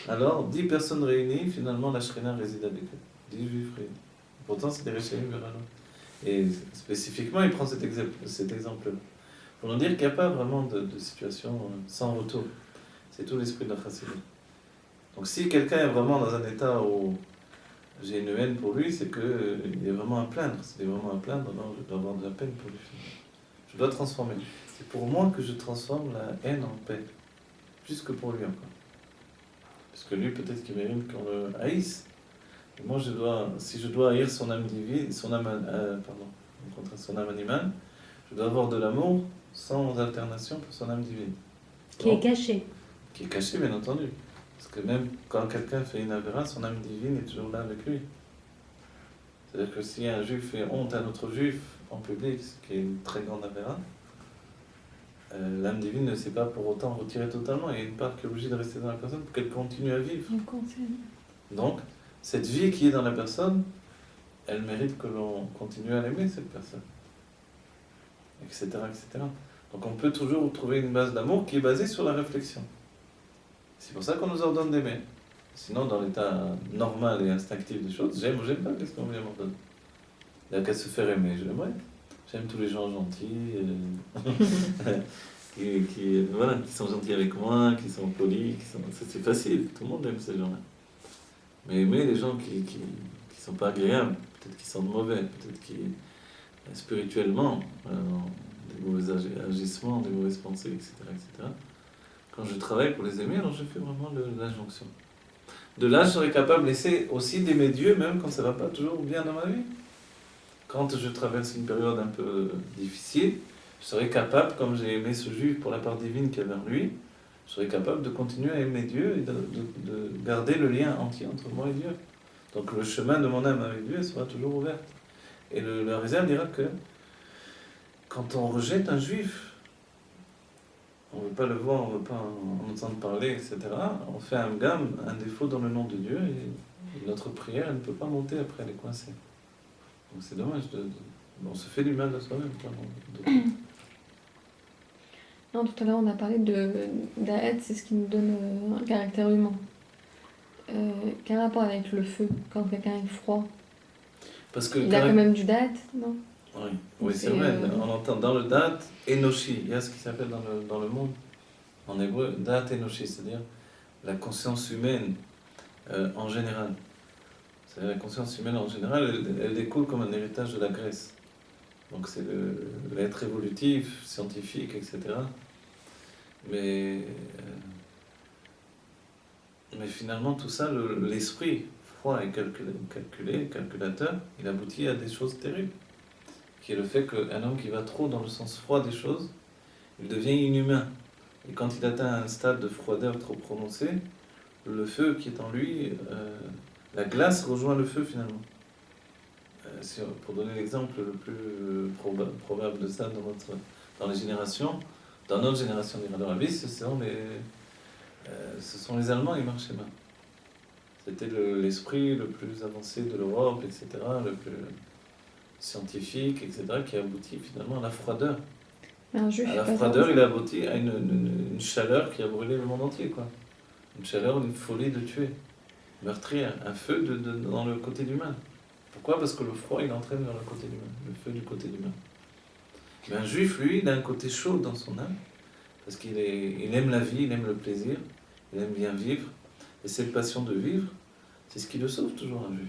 alors 10 personnes réunies, finalement la Shrina réside avec eux. 10 juifs réunis. Pourtant, c'est des Réchaïm verra l'eau. Et spécifiquement, il prend cet exemple-là. Pour nous dire qu'il n'y a pas vraiment de situation sans retour. C'est tout l'esprit de la Chassidut. Donc si quelqu'un est vraiment dans un état où j'ai une haine pour lui, c'est qu'il est vraiment à plaindre. S'il est vraiment à plaindre, alors je dois avoir de la peine pour lui. Je dois transformer. C'est pour moi que je transforme la haine en paix. Plus que pour lui encore. Parce que lui, peut-être qu'il mérite qu'on le haïsse. Et moi, si je dois haïr son âme divine, son âme animale, je dois avoir de l'amour sans alternation pour son âme divine. Qui est caché. Qui est caché, bien entendu. Parce que même quand quelqu'un fait une avéra, son âme divine est toujours là avec lui. C'est-à-dire que si un juif fait honte à un autre juif en public, ce qui est une très grande avéra, l'âme divine ne s'est pas pour autant retirée totalement. Il y a une part qui est obligée de rester dans la personne pour qu'elle continue à vivre. Donc, cette vie qui est dans la personne, elle mérite que l'on continue à l'aimer, cette personne. Etc., etc. Donc on peut toujours trouver une base d'amour qui est basée sur la réflexion. C'est pour ça qu'on nous ordonne d'aimer. Sinon, dans l'état normal et instinctif des choses, j'aime ou j'aime pas, qu'est-ce qu'on vient m'ordonner? Il n'y a qu'à se faire aimer, je l'aimerais. J'aime tous les gens gentils, qui sont gentils avec moi, qui sont polis, c'est facile, tout le monde aime ces gens-là. Mais aimer les gens qui sont pas agréables, peut-être qu'ils sont mauvais, peut-être qu'ils, spirituellement, des mauvais agissements, des mauvaises pensées, etc., etc. Quand je travaille pour les aimer, alors je fais vraiment l'injonction. De là, je serai capable aussi d'aimer Dieu, même quand ça ne va pas toujours bien dans ma vie. Quand je traverse une période un peu difficile, je serai capable, comme j'ai aimé ce juif pour la part divine qu'il y a vers lui, je serai capable de continuer à aimer Dieu et de garder le lien entier entre moi et Dieu. Donc le chemin de mon âme avec Dieu sera toujours ouvert. Et le Harizal dira que quand on rejette un juif, on ne veut pas le voir, on ne veut pas en entendre parler, etc., on fait un gamme, un défaut dans le nom de Dieu, et notre prière, elle ne peut pas monter après, elle est coincée. Donc c'est dommage, on se fait du mal à soi-même. Non, tout à l'heure on a parlé d'Aed, c'est ce qui nous donne un caractère humain. Quel rapport avec le feu, quand quelqu'un est froid? Parce que il a quand même du Da'at, non? Oui, c'est vrai, on entend dans le Da'at, Enoshi, il y a ce qui s'appelle dans le monde, en hébreu, Da'at Enoshi, c'est-à-dire la conscience humaine en général. C'est-à-dire la conscience humaine en général, elle découle comme un héritage de la Grèce. Donc c'est l'être évolutif, scientifique, etc. Mais finalement, tout ça, l'esprit froid et calculateur, il aboutit à des choses terribles. Qui est le fait qu'un homme qui va trop dans le sens froid des choses, il devient inhumain. Et quand il atteint un stade de froideur trop prononcé, le feu qui est en lui, la glace rejoint le feu finalement. Pour donner l'exemple le plus probable de ça dans les générations, dans notre génération d'Iradarabis, ce sont les Allemands, ils marchaient main. C'était l'esprit le plus avancé de l'Europe, etc., le plus scientifique, etc., qui aboutit finalement à la froideur. À la froideur, il a abouti à une chaleur qui a brûlé le monde entier, quoi. Une chaleur, une folie de tuer, meurtrière, un feu dans le côté du mal. Pourquoi? Parce que le froid, il entraîne vers le côté du mal, le feu du côté du mal. Mais un juif, lui, il a un côté chaud dans son âme, parce qu'il aime la vie, il aime le plaisir, il aime bien vivre, et cette passion de vivre, c'est ce qui le sauve toujours, un juif.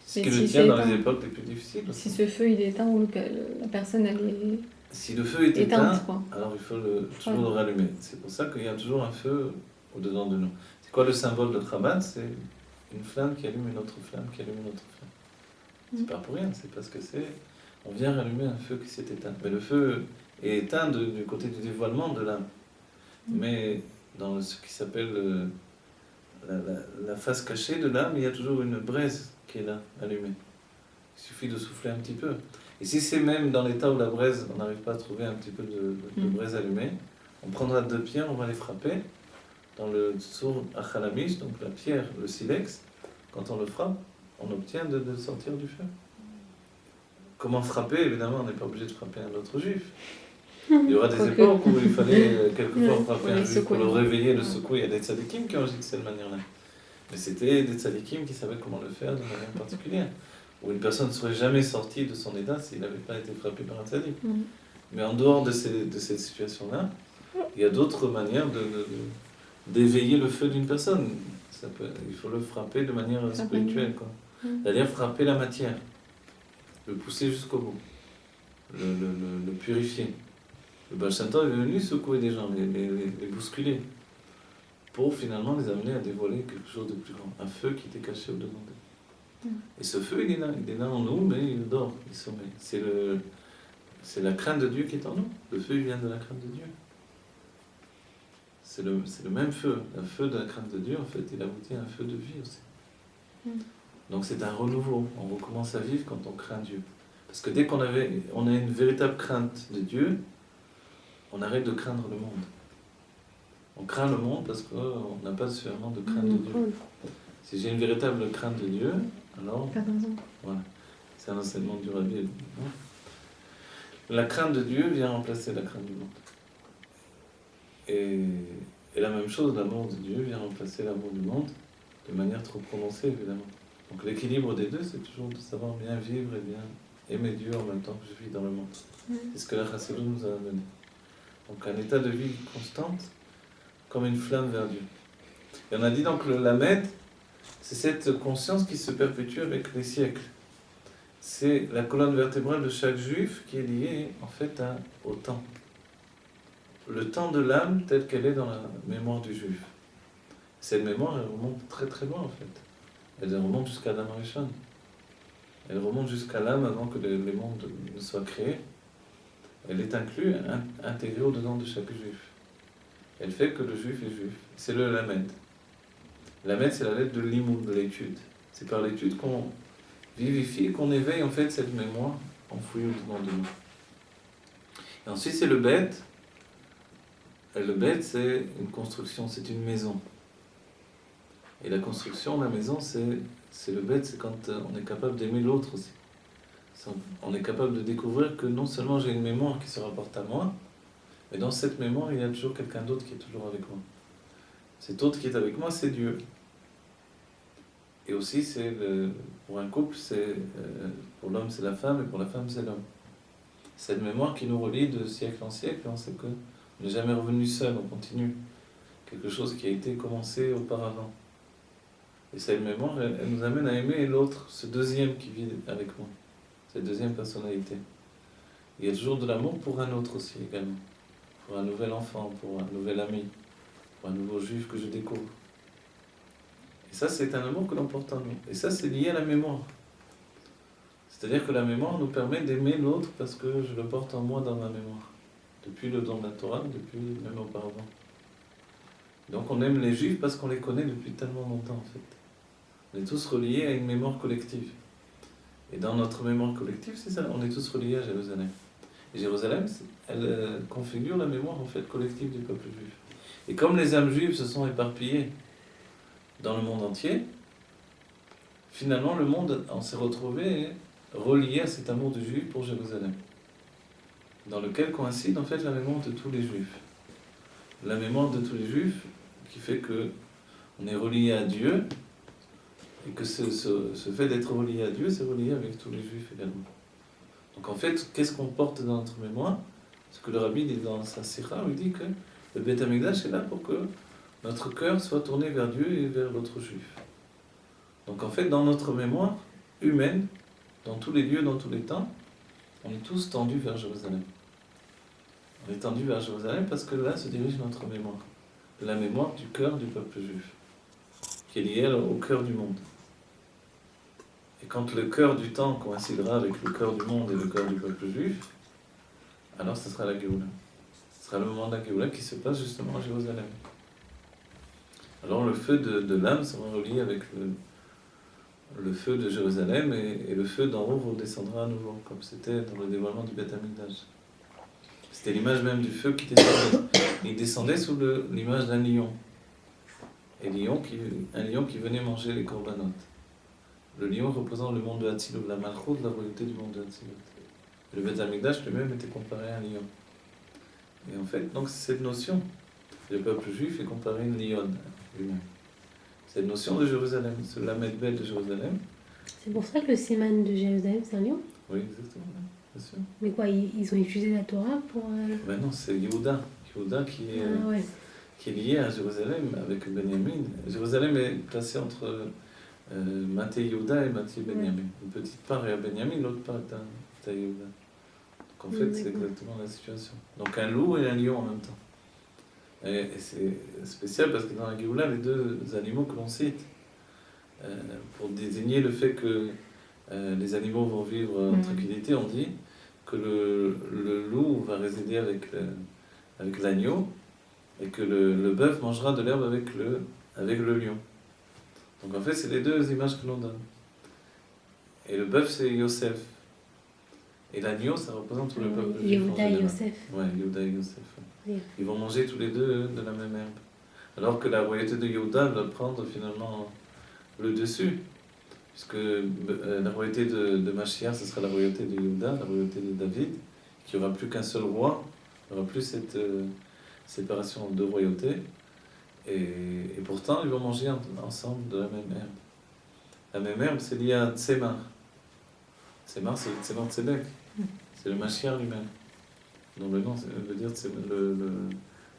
C'est ce qui le tient dans les époques les plus difficiles. Si ce feu, il est éteint, ou la personne, elle est... Si le feu est éteinte, éteint, alors il faut toujours le rallumer. C'est pour ça qu'il y a toujours un feu au-dedans de nous. C'est quoi le symbole de Chabad? C'est une flamme qui allume une autre flamme, qui allume une autre flamme. C'est pas pour rien, c'est parce que on vient rallumer un feu qui s'est éteint. Mais le feu est éteint du côté du dévoilement de l'âme. Mais dans ce qui s'appelle la face cachée de l'âme, il y a toujours une braise qui est là, allumée. Il suffit de souffler un petit peu. Et si c'est même dans l'état où la braise, on n'arrive pas à trouver un petit peu de braise allumée, On prendra 2 pierres, on va les frapper dans le Tsur Achalamish, donc la pierre, le silex. Quand on le frappe, on obtient de sortir du feu. Comment frapper? Évidemment, on n'est pas obligé de frapper un autre juif. Il y aura des époques où il fallait quelquefois frapper un juif pour le réveiller, le secouer. Il y a des tzadikim qui ont agi de cette manière-là. Mais c'était des tzadikim qui savaient comment le faire de manière particulière. Où une personne ne serait jamais sortie de son état s'il n'avait pas été frappé par un tzadik. Mais en dehors de cette situation-là, il y a d'autres manières d'éveiller le feu d'une personne. Il faut le frapper de manière spirituelle, quoi. C'est-à-dire frapper la matière, le pousser jusqu'au bout, le purifier. Le Baal Shem Tov est venu secouer des gens, les bousculer, pour finalement les amener à dévoiler quelque chose de plus grand, un feu qui était caché au-dedans d'eux. Et ce feu, il est là en nous, mais il dort, il sommeille. C'est la crainte de Dieu qui est en nous. Le feu, il vient de la crainte de Dieu. C'est le même feu. Le feu de la crainte de Dieu, en fait, il aboutit à un feu de vie aussi. Donc c'est un renouveau. On recommence à vivre quand on craint Dieu. Parce que dès qu'on a une véritable crainte de Dieu, on arrête de craindre le monde. On craint le monde parce qu'on n'a pas suffisamment de crainte de Dieu. Si j'ai une véritable crainte de Dieu, alors... Voilà. C'est un enseignement du Rabbi. La crainte de Dieu vient remplacer la crainte du monde. Et la même chose, l'amour de Dieu vient remplacer l'amour du monde de manière trop prononcée, évidemment. Donc l'équilibre des deux, c'est toujours de savoir bien vivre et bien aimer Dieu en même temps que je vis dans le monde. C'est ce que la Chassidut nous a amené. Donc un état de vie constante, comme une flamme vers Dieu. Et on a dit donc le Lamed, c'est cette conscience qui se perpétue avec les siècles. C'est la colonne vertébrale de chaque juif qui est liée en fait au temps. Le temps de l'âme telle qu'elle est dans la mémoire du juif. Cette mémoire, elle remonte très très loin en fait. Elle remonte jusqu'à Adam Rishon. Elle remonte jusqu'à l'âme avant que les mondes ne soient créés. Elle est inclue, intégrée au-dedans de chaque juif. Elle fait que le juif est juif. C'est le Lamed. Lamed, c'est la lettre de l'imoun, de l'étude. C'est par l'étude qu'on vivifie, qu'on éveille en fait cette mémoire enfouie au-dedans de nous. Et ensuite, c'est le bête. Et le bête, c'est une construction, c'est une maison. Et la construction, la maison, c'est le bête, c'est quand on est capable d'aimer l'autre aussi. On est capable de découvrir que non seulement j'ai une mémoire qui se rapporte à moi, mais dans cette mémoire, il y a toujours quelqu'un d'autre qui est toujours avec moi. Cet autre qui est avec moi, c'est Dieu. Et aussi, pour un couple, pour l'homme, c'est la femme, et pour la femme, c'est l'homme. Cette mémoire qui nous relie de siècle en siècle, on sait qu'on n'est jamais revenu seul, on continue. Quelque chose qui a été commencé auparavant. Et cette mémoire, elle nous amène à aimer l'autre, ce deuxième qui vit avec moi, cette deuxième personnalité. Il y a toujours de l'amour pour un autre aussi également, pour un nouvel enfant, pour un nouvel ami, pour un nouveau juif que je découvre. Et ça, c'est un amour que l'on porte en nous. Et ça, c'est lié à la mémoire. C'est-à-dire que la mémoire nous permet d'aimer l'autre parce que je le porte en moi dans ma mémoire. Depuis le don de la Torah, depuis même auparavant. Donc on aime les juifs parce qu'on les connaît depuis tellement longtemps en fait. On est tous reliés à une mémoire collective. Et dans notre mémoire collective, c'est ça, on est tous reliés à Jérusalem. Et Jérusalem, elle configure la mémoire en fait collective du peuple juif. Et comme les âmes juives se sont éparpillées dans le monde entier, finalement le monde, on s'est retrouvé relié à cet amour du juif pour Jérusalem, dans lequel coïncide en fait la mémoire de tous les juifs. La mémoire de tous les juifs qui fait que on est relié à Dieu, et que ce fait d'être relié à Dieu, c'est relié avec tous les juifs également. Donc en fait, qu'est-ce qu'on porte dans notre mémoire? Ce que le Rabbi dit dans sa Sira, il dit que le Beth Amikdash est là pour que notre cœur soit tourné vers Dieu et vers l'autre juif. Donc en fait, dans notre mémoire humaine, dans tous les lieux, dans tous les temps, on est tous tendus vers Jérusalem. On est tendus vers Jérusalem parce que là se dirige notre mémoire. La mémoire du cœur du peuple juif, qui est liée au cœur du monde. Et quand le cœur du temps coïncidera avec le cœur du monde et le cœur du peuple juif, alors ce sera la Géoula. Ce sera le moment de la Géoula qui se passe justement à Jérusalem. Alors le feu de l'âme sera relié avec le feu de Jérusalem et le feu d'en haut redescendra à nouveau, comme c'était dans le dévoilement du Beth Amikdash. C'était l'image même du feu qui descendait. Il descendait sous l'image d'un lion. Et un lion qui venait manger les corbanotes. Le lion représente le monde de Hatzilut, la malchoute, la royauté du monde de Hatzilut. Le Beth Amikdash lui-même était comparé à un lion. Et en fait, donc c'est cette notion. Le peuple juif est comparé à une lionne lui-même. Cette notion de Jérusalem, ce Lamed Bet de Jérusalem. C'est pour ça que le Siman de Jérusalem, c'est un lion. Oui, exactement, bien sûr. Mais quoi, ils ont utilisé la Torah pour... Ben non, c'est Yehuda. Yehuda qui est, Ah ouais. qui est lié à Jérusalem avec Benjamin. Jérusalem est placée entre Maté Yehuda et Maté Benjamin. Une petite part est à Benjamin, l'autre part est à Yehuda. Donc en fait, c'est exactement la situation. Donc un loup et un lion en même temps. Et c'est spécial parce que dans la Géoula, les deux animaux que l'on cite, pour désigner le fait que les animaux vont vivre en tranquillité, on dit que le loup va résider avec l'agneau et que le bœuf mangera de l'herbe avec le lion. Donc en fait, c'est les deux images que l'on donne. Et le bœuf, c'est Yosef. Et l'agneau, ça représente tout le peuple juif. Yehuda et Yosef. Ouais, Yehuda et Yosef. Oui. Ils vont manger tous les deux de la même herbe. Alors que la royauté de Yehuda va prendre finalement le dessus. Puisque la royauté de Mashiach, ce sera la royauté de Yehuda, la royauté de David, qui n'aura plus qu'un seul roi, il n'y aura plus cette séparation de royautés. Et pourtant, ils vont manger ensemble de la même herbe. La même herbe, c'est lié à Tzemar. Tzemar, c'est le Tzemar Tzedek. C'est le Mashiach lui-même. Dont le nom veut dire c'est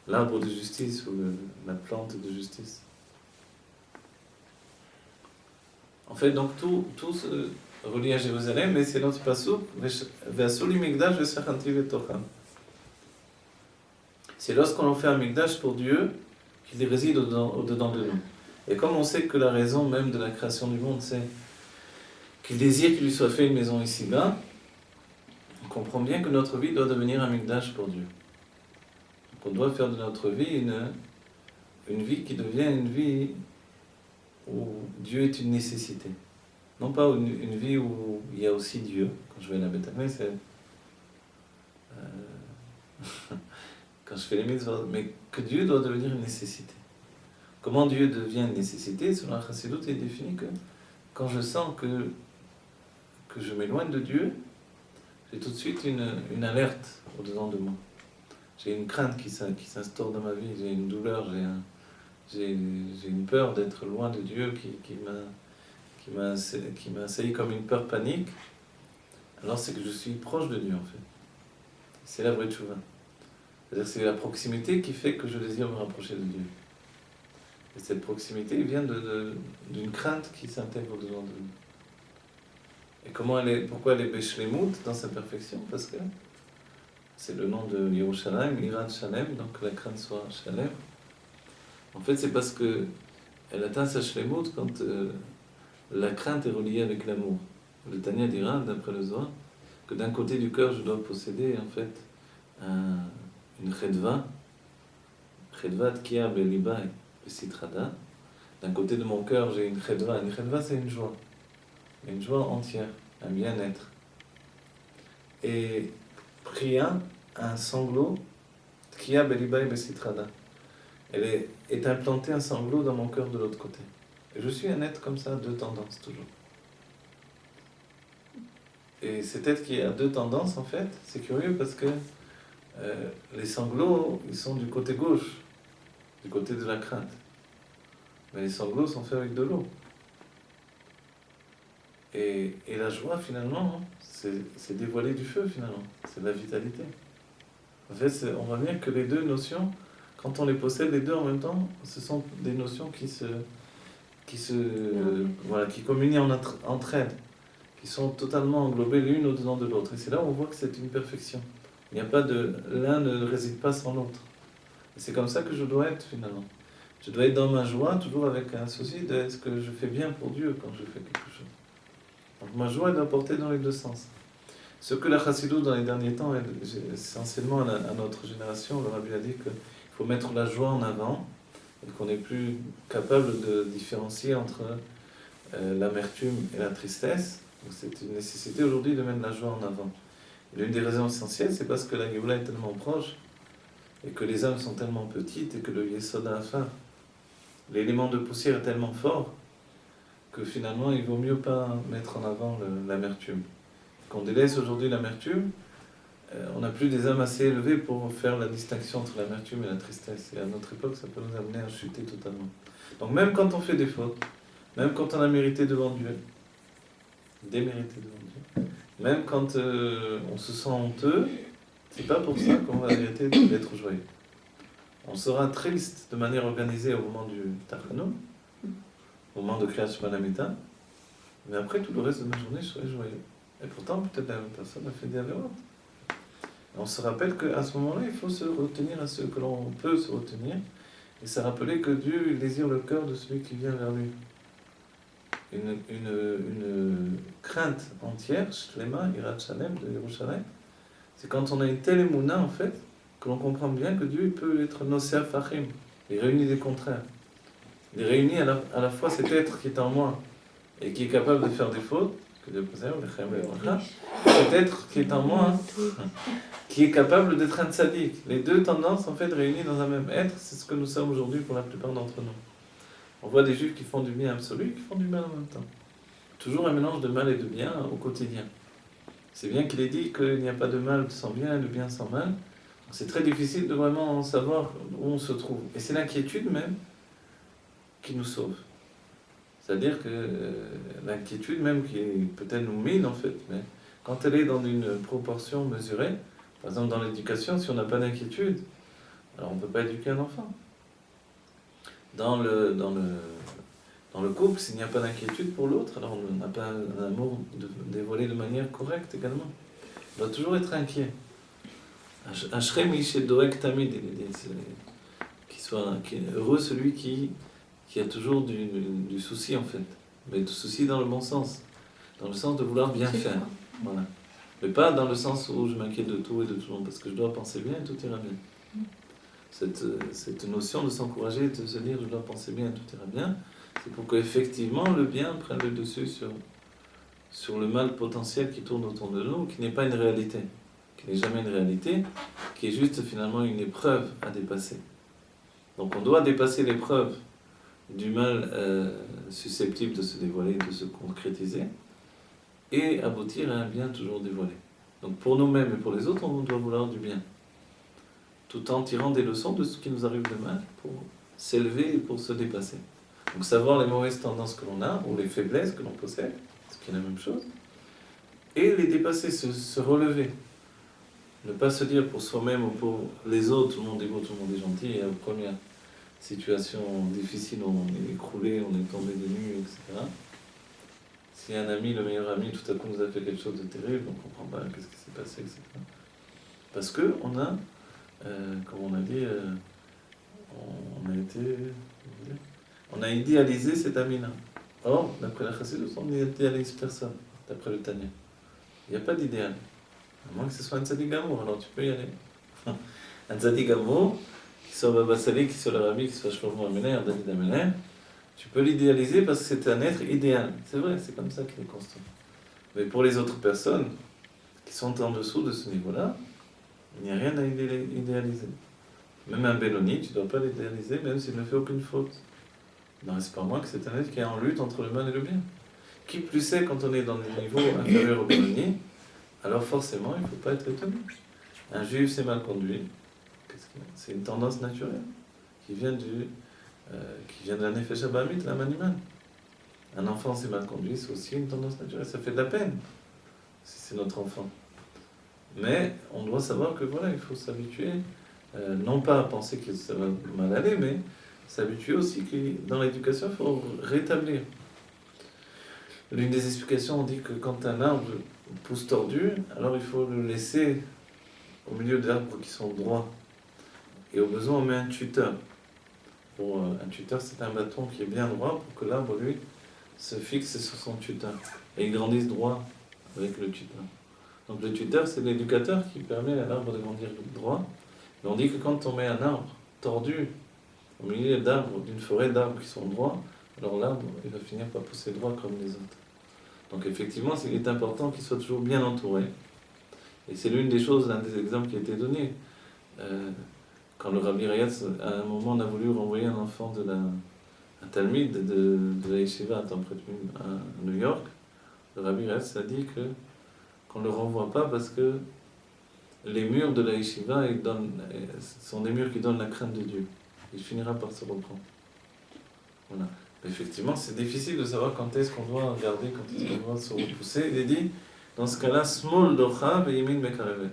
l'arbre de justice ou la plante de justice. En fait, donc tout se relie à Jérusalem, mais c'est notre pasuk, Ve'asuli Mikdash ve'sachanti v'tocham. C'est lorsqu'on fait un Mikdash pour Dieu qu'il réside au-dedans de nous. Et comme on sait que la raison même de la création du monde, c'est qu'il désire qu'il lui soit fait une maison ici-bas, on comprend bien que notre vie doit devenir un Mikdash pour Dieu. Donc on doit faire de notre vie une vie qui devient une vie où Dieu est une nécessité. Non pas une vie où il y a aussi Dieu. Quand je vais à la Beth Amikdash, c'est... quand je fais les mitzvot, mais que Dieu doit devenir une nécessité. Comment Dieu devient une nécessité? Selon la Chassidut, il est défini que quand je sens que je m'éloigne de Dieu, j'ai tout de suite une alerte au-dedans de moi. J'ai une crainte qui s'instaure dans ma vie, j'ai une douleur, j'ai une peur d'être loin de Dieu qui m'a assailli comme une peur panique. Alors c'est que je suis proche de Dieu en fait. C'est la vraie tchouva. C'est-à-dire c'est la proximité qui fait que je désire me rapprocher de Dieu. Et cette proximité vient d'une crainte qui s'intègre au-dedans de nous. Et pourquoi elle est Beshlemut dans sa perfection? Parce que c'est le nom de Yerushalayim, Irat Shalem, donc que la crainte soit Shalem. En fait, c'est parce que elle atteint sa Shlemut quand la crainte est reliée avec l'amour. Le Tanya dira, d'après le Zohar, que d'un côté du cœur, je dois posséder en fait une chedva tkia belibai besitrada. D'un côté de mon cœur, j'ai une chedva. Une chedva, c'est une joie entière, un bien-être. Et priya, un sanglot, tkia belibai besitrada. Elle est implantée un sanglot dans mon cœur de l'autre côté. Et je suis un être comme ça, deux tendances toujours. Et cet être qui a deux tendances, en fait, c'est curieux parce que les sanglots, ils sont du côté gauche, du côté de la crainte. Mais les sanglots sont faits avec de l'eau. Et la joie, finalement, c'est dévoiler du feu, finalement. C'est de la vitalité. En fait, on voit bien que les deux notions, quand on les possède les deux en même temps, ce sont des notions qui communient entre elles, qui sont totalement englobées l'une au-dedans de l'autre. Et c'est là où on voit que c'est une perfection. Il n'y a pas l'un ne réside pas sans l'autre. Et c'est comme ça que je dois être finalement. Je dois être dans ma joie, toujours avec un souci de est-ce que je fais bien pour Dieu quand je fais quelque chose. Donc ma joie doit porter dans les deux sens. Ce que la Chassidut dans les derniers temps, essentiellement à notre génération, le Rabbi a dit qu'il faut mettre la joie en avant, et qu'on n'est plus capable de différencier entre l'amertume et la tristesse. Donc c'est une nécessité aujourd'hui de mettre la joie en avant. L'une des raisons essentielles, c'est parce que la Géoula est tellement proche et que les âmes sont tellement petites et que le Yesod à la fin, l'élément de poussière est tellement fort que finalement il vaut mieux pas mettre en avant l'amertume. Qu'on délaisse aujourd'hui l'amertume, on n'a plus des âmes assez élevées pour faire la distinction entre l'amertume et la tristesse. Et à notre époque, ça peut nous amener à chuter totalement. Donc même quand on fait des fautes, même quand on a mérité devant Dieu, démérité devant Dieu, même quand on se sent honteux, c'est pas pour ça qu'on va arrêter d'être joyeux. On sera triste de manière organisée au moment du Tachanun, au moment de Kriyat Shema Lamita, mais après tout le reste de ma journée, je serai joyeux. Et pourtant, peut-être la même personne a fait des avérotes. On se rappelle qu'à ce moment-là, il faut se retenir à ce que l'on peut se retenir, et se rappeler que Dieu il désire le cœur de celui qui vient vers lui. Une crainte entière, Shlema, Irat Shalem, de Yerushalem, c'est quand on a une telle émouna, en fait, que l'on comprend bien que Dieu peut être Nosea Fachim, il réunit des contraires. Il réunit à la fois cet être qui est en moi et qui est capable de faire des fautes, que Dieu préserve, cet être qui est en moi, qui est capable d'être un tzaddik. Les deux tendances, en fait, réunies dans un même être, c'est ce que nous sommes aujourd'hui pour la plupart d'entre nous. On voit des juifs qui font du bien absolu et qui font du mal en même temps. Toujours un mélange de mal et de bien au quotidien. C'est bien qu'il ait dit qu'il n'y a pas de mal sans bien et de bien sans mal. C'est très difficile de vraiment savoir où on se trouve. Et c'est l'inquiétude même qui nous sauve. C'est-à-dire que l'inquiétude même qui peut-être nous mine en fait, mais quand elle est dans une proportion mesurée, par exemple dans l'éducation, si on n'a pas d'inquiétude, alors on ne peut pas éduquer un enfant. Dans le couple, s'il n'y a pas d'inquiétude pour l'autre, alors on n'a pas un amour dévoilé de manière correcte également. On doit toujours être inquiet. Ashrei chez Doeg Tamid, qui est heureux celui qui a toujours du souci en fait, mais du souci dans le bon sens, dans le sens de vouloir bien faire. Voilà. Mais pas dans le sens où je m'inquiète de tout et de tout le monde, parce que je dois penser bien et tout ira bien. Cette notion de s'encourager et de se dire je dois penser bien et tout ira bien, c'est pour qu'effectivement le bien prenne le dessus sur le mal potentiel qui tourne autour de nous, qui n'est pas une réalité, qui n'est jamais une réalité, qui est juste finalement une épreuve à dépasser. Donc on doit dépasser l'épreuve du mal susceptible de se dévoiler, de se concrétiser, et aboutir à un bien toujours dévoilé. Donc pour nous-mêmes et pour les autres, on doit vouloir du bien, tout en tirant des leçons de ce qui nous arrive de mal pour s'élever et pour se dépasser. Donc savoir les mauvaises tendances que l'on a, ou les faiblesses que l'on possède, ce qui est la même chose, et les dépasser, se relever. Ne pas se dire pour soi-même ou pour les autres, tout le monde est beau, tout le monde est gentil, et à la première situation difficile, on est écroulé, on est tombé des nues, etc. Si un ami, le meilleur ami, tout à coup nous a fait quelque chose de terrible, on ne comprend pas qu'est-ce qui s'est passé, etc. Parce qu'on a, comme on a dit, on a idéalisé cet ami-là. Or, d'après la Chassidut, on n'idéalise personne, d'après le Tanya. Il n'y a pas d'idéal. À moins que ce soit un tzaddik gamour, alors tu peux y aller. Un tzaddik gamour, qu'il soit Baba Sali, qu'il soit le Rabbi, qu'il soit Shlomo Amener, David Amener, tu peux l'idéaliser parce que c'est un être idéal. C'est vrai, c'est comme ça qu'il est construit. Mais pour les autres personnes qui sont en dessous de ce niveau-là, il n'y a rien à idéaliser. Même un Benoni, tu ne dois pas l'idéaliser, même s'il ne fait aucune faute. Il n'en reste pas moins que c'est un être qui est en lutte entre le mal et le bien. Qui plus est, quand on est dans des niveaux inférieurs au Benoni, alors forcément, il ne faut pas être étonné. Un juif s'est mal conduit. C'est une tendance naturelle qui vient de la nefesh habamit, l'âme animale. Un enfant s'est mal conduit, c'est aussi une tendance naturelle. Ça fait de la peine si c'est notre enfant. Mais on doit savoir que voilà, il faut s'habituer, non pas à penser que ça va mal aller, mais s'habituer aussi que dans l'éducation, il faut rétablir. L'une des explications, on dit que quand un arbre pousse tordu, alors il faut le laisser au milieu d'arbres qui sont droits. Et au besoin, on met un tuteur. Un tuteur, c'est un bâton qui est bien droit pour que l'arbre, lui, se fixe sur son tuteur. Et il grandisse droit avec le tuteur. Donc le tuteur, c'est l'éducateur qui permet à l'arbre de grandir droit. Et on dit que quand on met un arbre tordu au milieu d'arbres, d'une forêt d'arbres qui sont droits, alors l'arbre, il va finir par pousser droit comme les autres. Donc effectivement, il est important qu'il soit toujours bien entouré, Et c'est l'une des choses, l'un des exemples qui a été donné. Quand le Rabbi Rayatz, à un moment, a voulu renvoyer un enfant un talmid de la yeshiva à New York, le Rabbi Rayatz a dit qu'on ne le renvoie pas parce que les murs de la yeshiva sont des murs qui donnent la crainte de Dieu. Il finira par se reprendre. Voilà. Effectivement, c'est difficile de savoir quand est-ce qu'on doit regarder, quand est-ce qu'on doit se repousser. Il est dit, dans ce cas-là, smol docha veyimin mekarevet.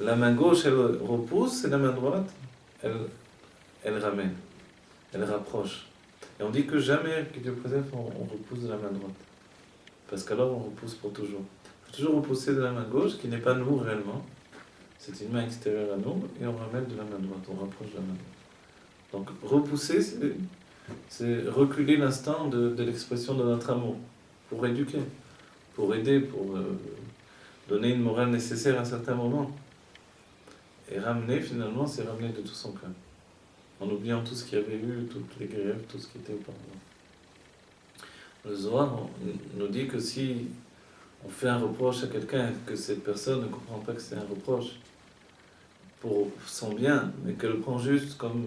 La main gauche, elle repousse, et la main droite, elle ramène, elle rapproche. Et on dit que jamais, que Dieu préserve, on repousse de la main droite. Parce qu'alors, on repousse pour toujours. Il faut toujours repousser de la main gauche, qui n'est pas nous réellement. C'est une main extérieure à nous, et on ramène de la main droite, on rapproche de la main droite. Donc, repousser, c'est reculer l'instant de l'expression de notre amour, pour éduquer, pour aider, pour donner une morale nécessaire à un certain moment. Et ramener, finalement, c'est ramener de tout son cœur. En oubliant tout ce qu'il y avait eu, toutes les grèves, tout ce qui était auparavant. Le Zohar nous dit que si on fait un reproche à quelqu'un, que cette personne ne comprend pas que c'est un reproche pour son bien, mais qu'elle le prend juste comme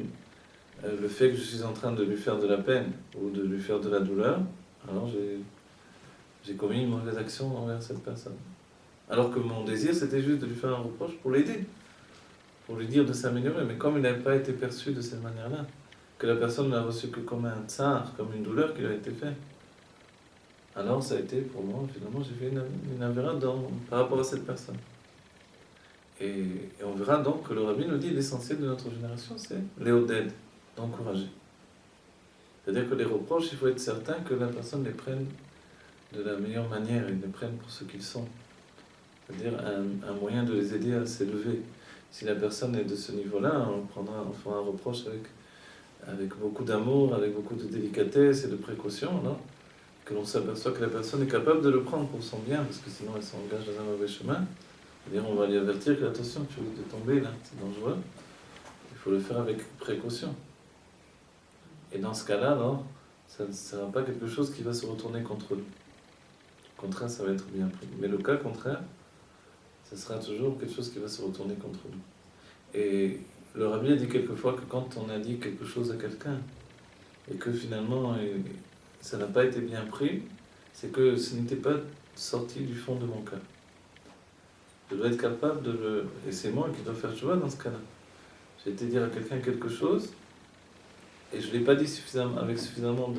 le fait que je suis en train de lui faire de la peine ou de lui faire de la douleur, alors j'ai commis une mauvaise action envers cette personne. Alors que mon désir, c'était juste de lui faire un reproche pour l'aider, pour lui dire de s'améliorer. Mais comme il n'avait pas été perçu de cette manière-là, que la personne l'a reçu que comme un tsar, comme une douleur qui lui a été faite, alors ça a été pour moi, finalement, j'ai fait une avéra par rapport à cette personne. Et on verra donc que le Rabbi nous dit l'essentiel de notre génération, c'est l'éoded, d'encourager. C'est-à-dire que les reproches, il faut être certain que la personne les prenne de la meilleure manière, et les prenne pour ce qu'ils sont. C'est-à-dire un moyen de les aider à s'élever. Si la personne est de ce niveau-là, on fera un reproche avec beaucoup d'amour, avec beaucoup de délicatesse et de précaution, là, que l'on s'aperçoit que la personne est capable de le prendre pour son bien, parce que sinon elle s'engage dans un mauvais chemin. C'est-à-dire on va lui avertir que attention, tu risques de tomber là, c'est dangereux. Il faut le faire avec précaution. Et dans ce cas-là, alors, ça ne sera pas quelque chose qui va se retourner contre nous. Au contraire, ça va être bien pris. Mais le cas contraire, ça sera toujours quelque chose qui va se retourner contre nous. Et le Rabbi a dit quelquefois que quand on a dit quelque chose à quelqu'un, et que finalement ça n'a pas été bien pris, c'est que ce n'était pas sorti du fond de mon cœur. Je dois être capable de le... Et c'est moi qui dois faire choix dans ce cas-là. J'ai été dire à quelqu'un quelque chose, et je ne l'ai pas dit avec suffisamment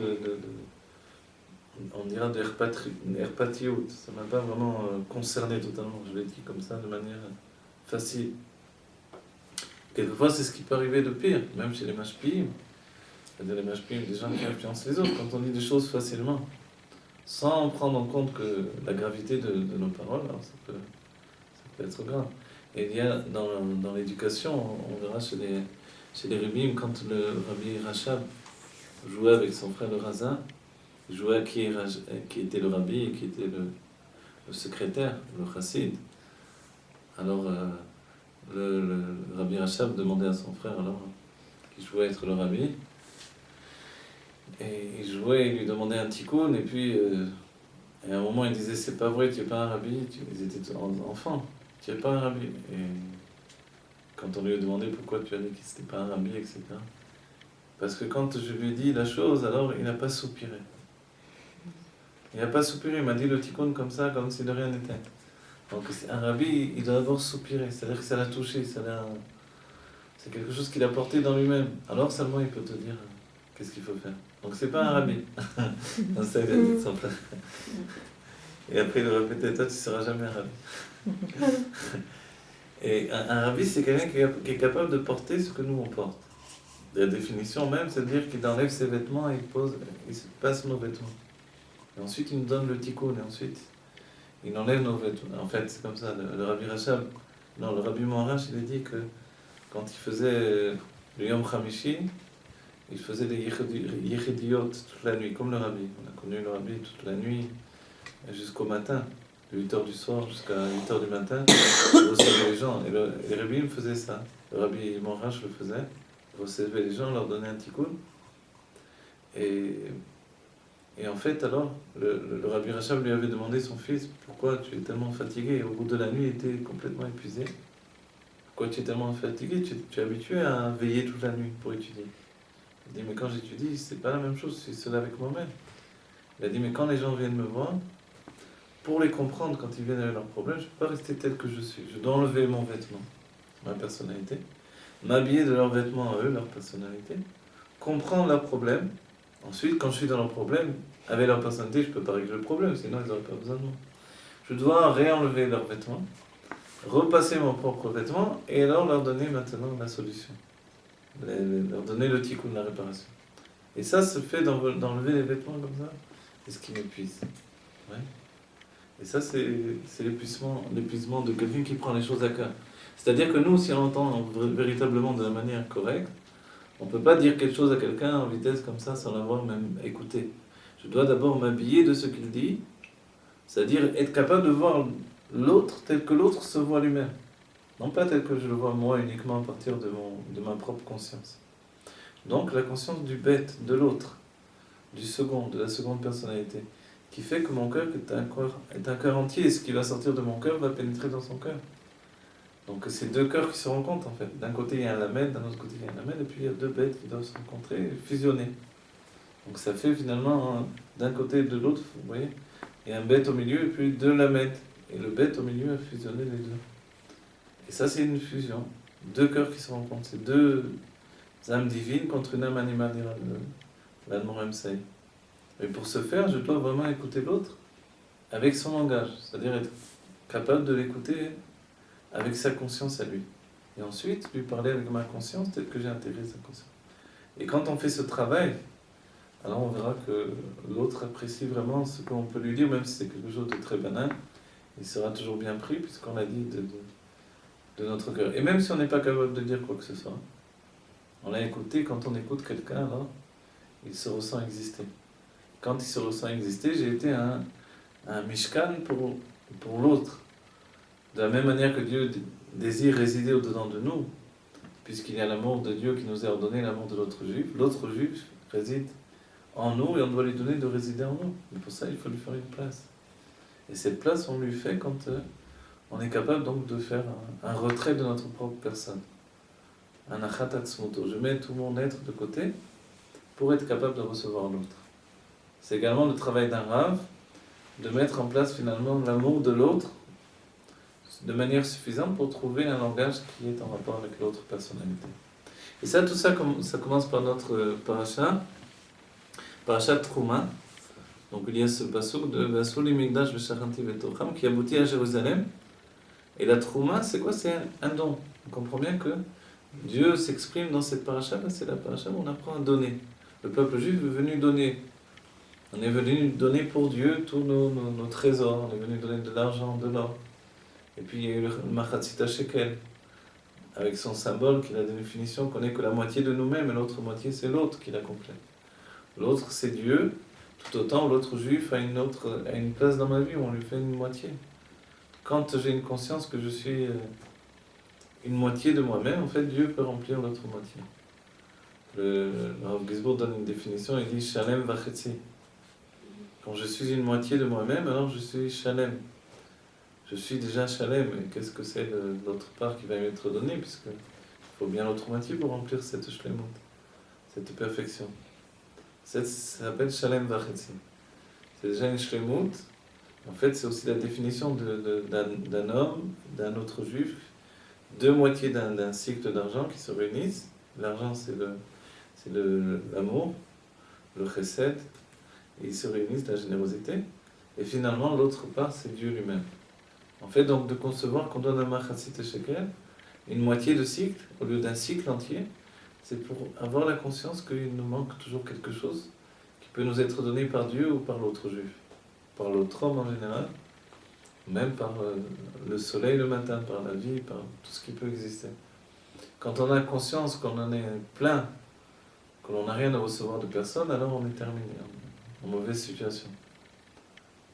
on dira de herpatiout. Ça ne m'a pas vraiment concerné totalement. Je l'ai dit comme ça, de manière facile. Quelquefois, c'est ce qui peut arriver de pire, même chez les mashpim. C'est-à-dire les mashpim, des gens qui influencent les autres. Quand on dit des choses facilement, sans prendre en compte que la gravité de nos paroles, alors ça peut être grave. Et il y a dans l'éducation, on verra chez les Rébim, quand le Rabbi Rachab jouait avec son frère le Raza, il jouait à qui était le Rabbi et qui était le secrétaire, le Chassid. Alors le Rabbi Rachab demandait à son frère alors qui jouait être le Rabbi. Et il jouait, il lui demandait un tikkun, et puis à un moment il disait c'est pas vrai, tu n'es pas un Rabbi, ils étaient enfants, tu n'es pas un Rabbi. Et quand on lui a demandé pourquoi tu as dit que c'était pas un Rabbi, etc. Parce que quand je lui ai dit la chose, alors il n'a pas soupiré. Il n'a pas soupiré, il m'a dit le tikkun comme ça, comme si de rien n'était. Donc un Rabbi, il doit d'abord soupirer, c'est-à-dire que ça l'a touché, c'est quelque chose qu'il a porté dans lui-même. Alors seulement il peut te dire qu'est-ce qu'il faut faire. Donc c'est pas un Rabbi. Non, ça, il a dit son frère. Et après il le répétait, toi tu ne seras jamais un Rabbi. Et un Rabbi, c'est quelqu'un qui est capable de porter ce que nous on porte. La définition même, c'est de dire qu'il enlève ses vêtements et il se passe nos vêtements. Et ensuite il nous donne le tikkun, et ensuite il enlève nos vêtements. En fait, c'est comme ça, le Rabbi Rachab, non, le Rabbi Moharach, il a dit que quand il faisait le Yom Hamishi, il faisait des yechidiyot toute la nuit, comme le Rabbi. On a connu le Rabbi toute la nuit, jusqu'au matin, de 8h du soir jusqu'à 8h du matin, il recevait les gens. Et les Rabbi me faisait ça. Le Rabbi Moharach le faisait. Il recevait les gens, leur donnait un tikkun. Et Et en fait, alors, le Rabbi Rachab lui avait demandé son fils, pourquoi tu es tellement fatigué? Et au bout de la nuit, il était complètement épuisé. Pourquoi tu es tellement fatigué? Tu es habitué à veiller toute la nuit pour étudier. Il dit, mais quand j'étudie, c'est pas la même chose, c'est seul avec moi-même. Il a dit, mais quand les gens viennent me voir, pour les comprendre quand ils viennent avec leurs problèmes, je ne peux pas rester tel que je suis. Je dois enlever mon vêtement, ma personnalité, m'habiller de leurs vêtements à eux, leur personnalité, comprendre leurs problèmes. Ensuite, quand je suis dans leurs problèmes, avec leur personnalité, je ne peux pas régler le problème, sinon ils n'auraient pas besoin de moi. Je dois réenlever leurs vêtements, repasser mon propre vêtement, et alors leur donner maintenant la solution. Leur donner le tikkun, la réparation. Et ça se fait d'enlever les vêtements comme ça, c'est ce qui m'épuise. Ouais. Et ça, c'est l'épuisement de quelqu'un qui prend les choses à cœur. C'est-à-dire que nous, si on entend véritablement de la manière correcte, on ne peut pas dire quelque chose à quelqu'un en vitesse comme ça sans l'avoir même écouté. Je dois d'abord m'habiller de ce qu'il dit, c'est-à-dire être capable de voir l'autre tel que l'autre se voit lui-même. Non pas tel que je le vois moi uniquement à partir de ma propre conscience. Donc la conscience du bête, de l'autre, du second, de la seconde personnalité, qui fait que mon cœur est un cœur entier, et ce qui va sortir de mon cœur va pénétrer dans son cœur. Donc c'est deux cœurs qui se rencontrent en fait. D'un côté il y a un lamed, d'un autre côté il y a un lamed, et puis il y a deux bêtes qui doivent se rencontrer et fusionner. Donc ça fait finalement d'un côté et de l'autre, vous voyez, il y a un bête au milieu et puis deux lamed. Et le bête au milieu a fusionné les deux. Et ça c'est une fusion. Deux cœurs qui se rencontrent, c'est deux âmes divines contre une âme animale, dira l'Admor Say. Et pour ce faire, je dois vraiment écouter l'autre avec son langage, c'est-à-dire être capable de l'écouter avec sa conscience à lui. Et ensuite, lui parler avec ma conscience, tel que j'ai intégré sa conscience. Et quand on fait ce travail, alors on verra que l'autre apprécie vraiment ce qu'on peut lui dire, même si c'est quelque chose de très banal, il sera toujours bien pris, puisqu'on l'a dit de notre cœur. Et même si on n'est pas capable de dire quoi que ce soit, on l'a écouté, quand on écoute quelqu'un, alors il se ressent exister. Quand il se ressent exister, j'ai été un mishkan pour l'autre. De la même manière que Dieu désire résider au-dedans de nous, puisqu'il y a l'amour de Dieu qui nous a ordonné l'amour de l'autre juif réside en nous et on doit lui donner de résider en nous. Mais pour ça, il faut lui faire une place. Et cette place, on lui fait quand on est capable donc de faire un retrait de notre propre personne. Un achat atzmuto. Je mets tout mon être de côté pour être capable de recevoir l'autre. C'est également le travail d'un rav de mettre en place finalement l'amour de l'autre de manière suffisante pour trouver un langage qui est en rapport avec l'autre personnalité. Et ça, tout ça, ça commence par notre parasha Trouma. Donc il y a ce pasuk de Vasuli Migdash Veshachanti Vetocham qui aboutit à Jérusalem. Et la Trouma, c'est quoi? C'est un don. On comprend bien que Dieu s'exprime dans cette parasha, c'est la parasha où on apprend à donner. Le peuple juif est venu donner. On est venu donner pour Dieu tous nos trésors, on est venu donner de l'argent, de l'or. Et puis il y a eu le Machatzita Shekel, avec son symbole qui a la définition qu'on n'est que la moitié de nous-mêmes, et l'autre moitié c'est l'autre qui la complète. L'autre c'est Dieu, tout autant l'autre juif a une place dans ma vie où on lui fait une moitié. Quand j'ai une conscience que je suis une moitié de moi-même, en fait Dieu peut remplir l'autre moitié. Le Rav Gizbour donne une définition, il dit Shalem Vachetzi. Quand je suis une moitié de moi-même, alors je suis Shalem. Je suis déjà Shalem, et qu'est-ce que c'est l'autre part qui va m'être donnée, puisqu'il faut bien l'autre moitié pour remplir cette shlemut, cette perfection. Ça s'appelle Shalem Vachetzi. C'est déjà une shlemut. En fait, c'est aussi la définition d'un homme, d'un autre juif, deux moitiés d'un cycle d'argent qui se réunissent. L'argent, c'est l'amour, le chesed, et ils se réunissent, la générosité. Et finalement, l'autre part, c'est Dieu lui-même. En fait, donc, de concevoir qu'on donne un machatzit shekel, une moitié de cycle, au lieu d'un cycle entier, c'est pour avoir la conscience qu'il nous manque toujours quelque chose qui peut nous être donné par Dieu ou par l'autre juif, par l'autre homme en général, même par le soleil le matin, par la vie, par tout ce qui peut exister. Quand on a conscience qu'on en est plein, que l'on n'a rien à recevoir de personne, alors on est terminé, en mauvaise situation.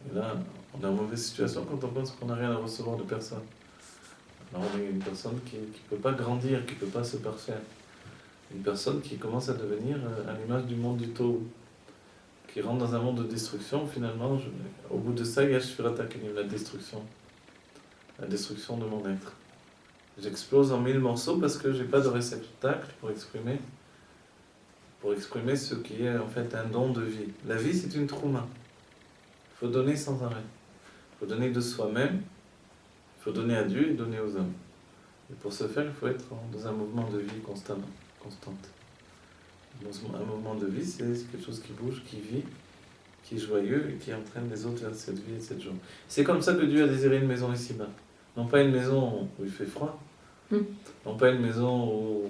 Et là, on est en mauvaise situation quand on pense qu'on n'a rien à recevoir de personne. Alors on est une personne qui ne peut pas grandir, qui ne peut pas se parfaire. Une personne qui commence à devenir à l'image du monde du Tohu, qui rentre dans un monde de destruction, finalement, au bout de ça, il y a Shfirat HaKelim, la destruction de mon être. J'explose en 1000 morceaux parce que j'ai pas de réceptacle pour exprimer ce qui est en fait un don de vie. La vie, c'est une trouma. Il faut donner sans arrêt. Il faut donner de soi-même, il faut donner à Dieu et donner aux hommes. Et pour ce faire, il faut être dans un mouvement de vie constante. Un mouvement de vie, c'est quelque chose qui bouge, qui vit, qui est joyeux et qui entraîne les autres vers cette vie et cette joie. C'est comme ça que Dieu a désiré une maison ici-bas. Non pas une maison où il fait froid, non pas une maison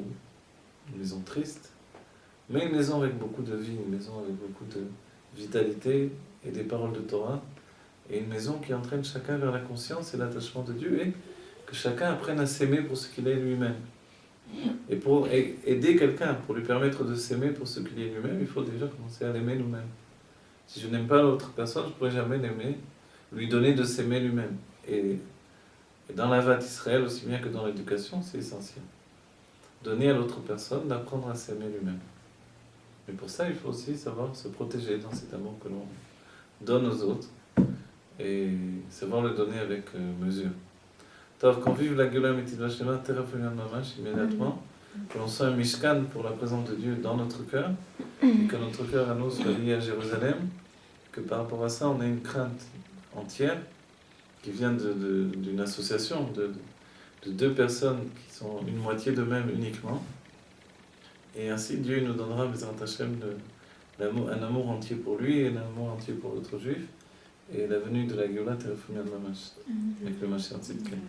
triste, mais une maison avec beaucoup de vie, une maison avec beaucoup de vitalité et des paroles de Torah, et une maison qui entraîne chacun vers la conscience et l'attachement de Dieu, et que chacun apprenne à s'aimer pour ce qu'il est lui-même. Et pour aider quelqu'un, pour lui permettre de s'aimer pour ce qu'il est lui-même, il faut déjà commencer à l'aimer nous-mêmes. Si je n'aime pas l'autre personne, je ne pourrai jamais l'aimer, lui donner de s'aimer lui-même. Et dans la Vat Israël, aussi bien que dans l'éducation, c'est essentiel. Donner à l'autre personne d'apprendre à s'aimer lui-même. Mais pour ça, il faut aussi savoir se protéger dans cet amour que l'on donne aux autres et savoir le donner avec mesure. Alors, quand vive la Géoula Mitzvah Shema, Terafemian Mamash, immédiatement, que l'on soit un Mishkan pour la présence de Dieu dans notre cœur, et que notre cœur à nous soit lié à Jérusalem, que par rapport à ça, on ait une crainte entière qui vient d'une association de deux personnes qui sont une moitié d'eux-mêmes uniquement. Et ainsi, Dieu nous donnera, Bezrat Hashem, un amour entier pour lui et un amour entier pour l'autre juif, et la venue de la Géoula Terafemian Mamash, avec le Mashiach Tzidkenu.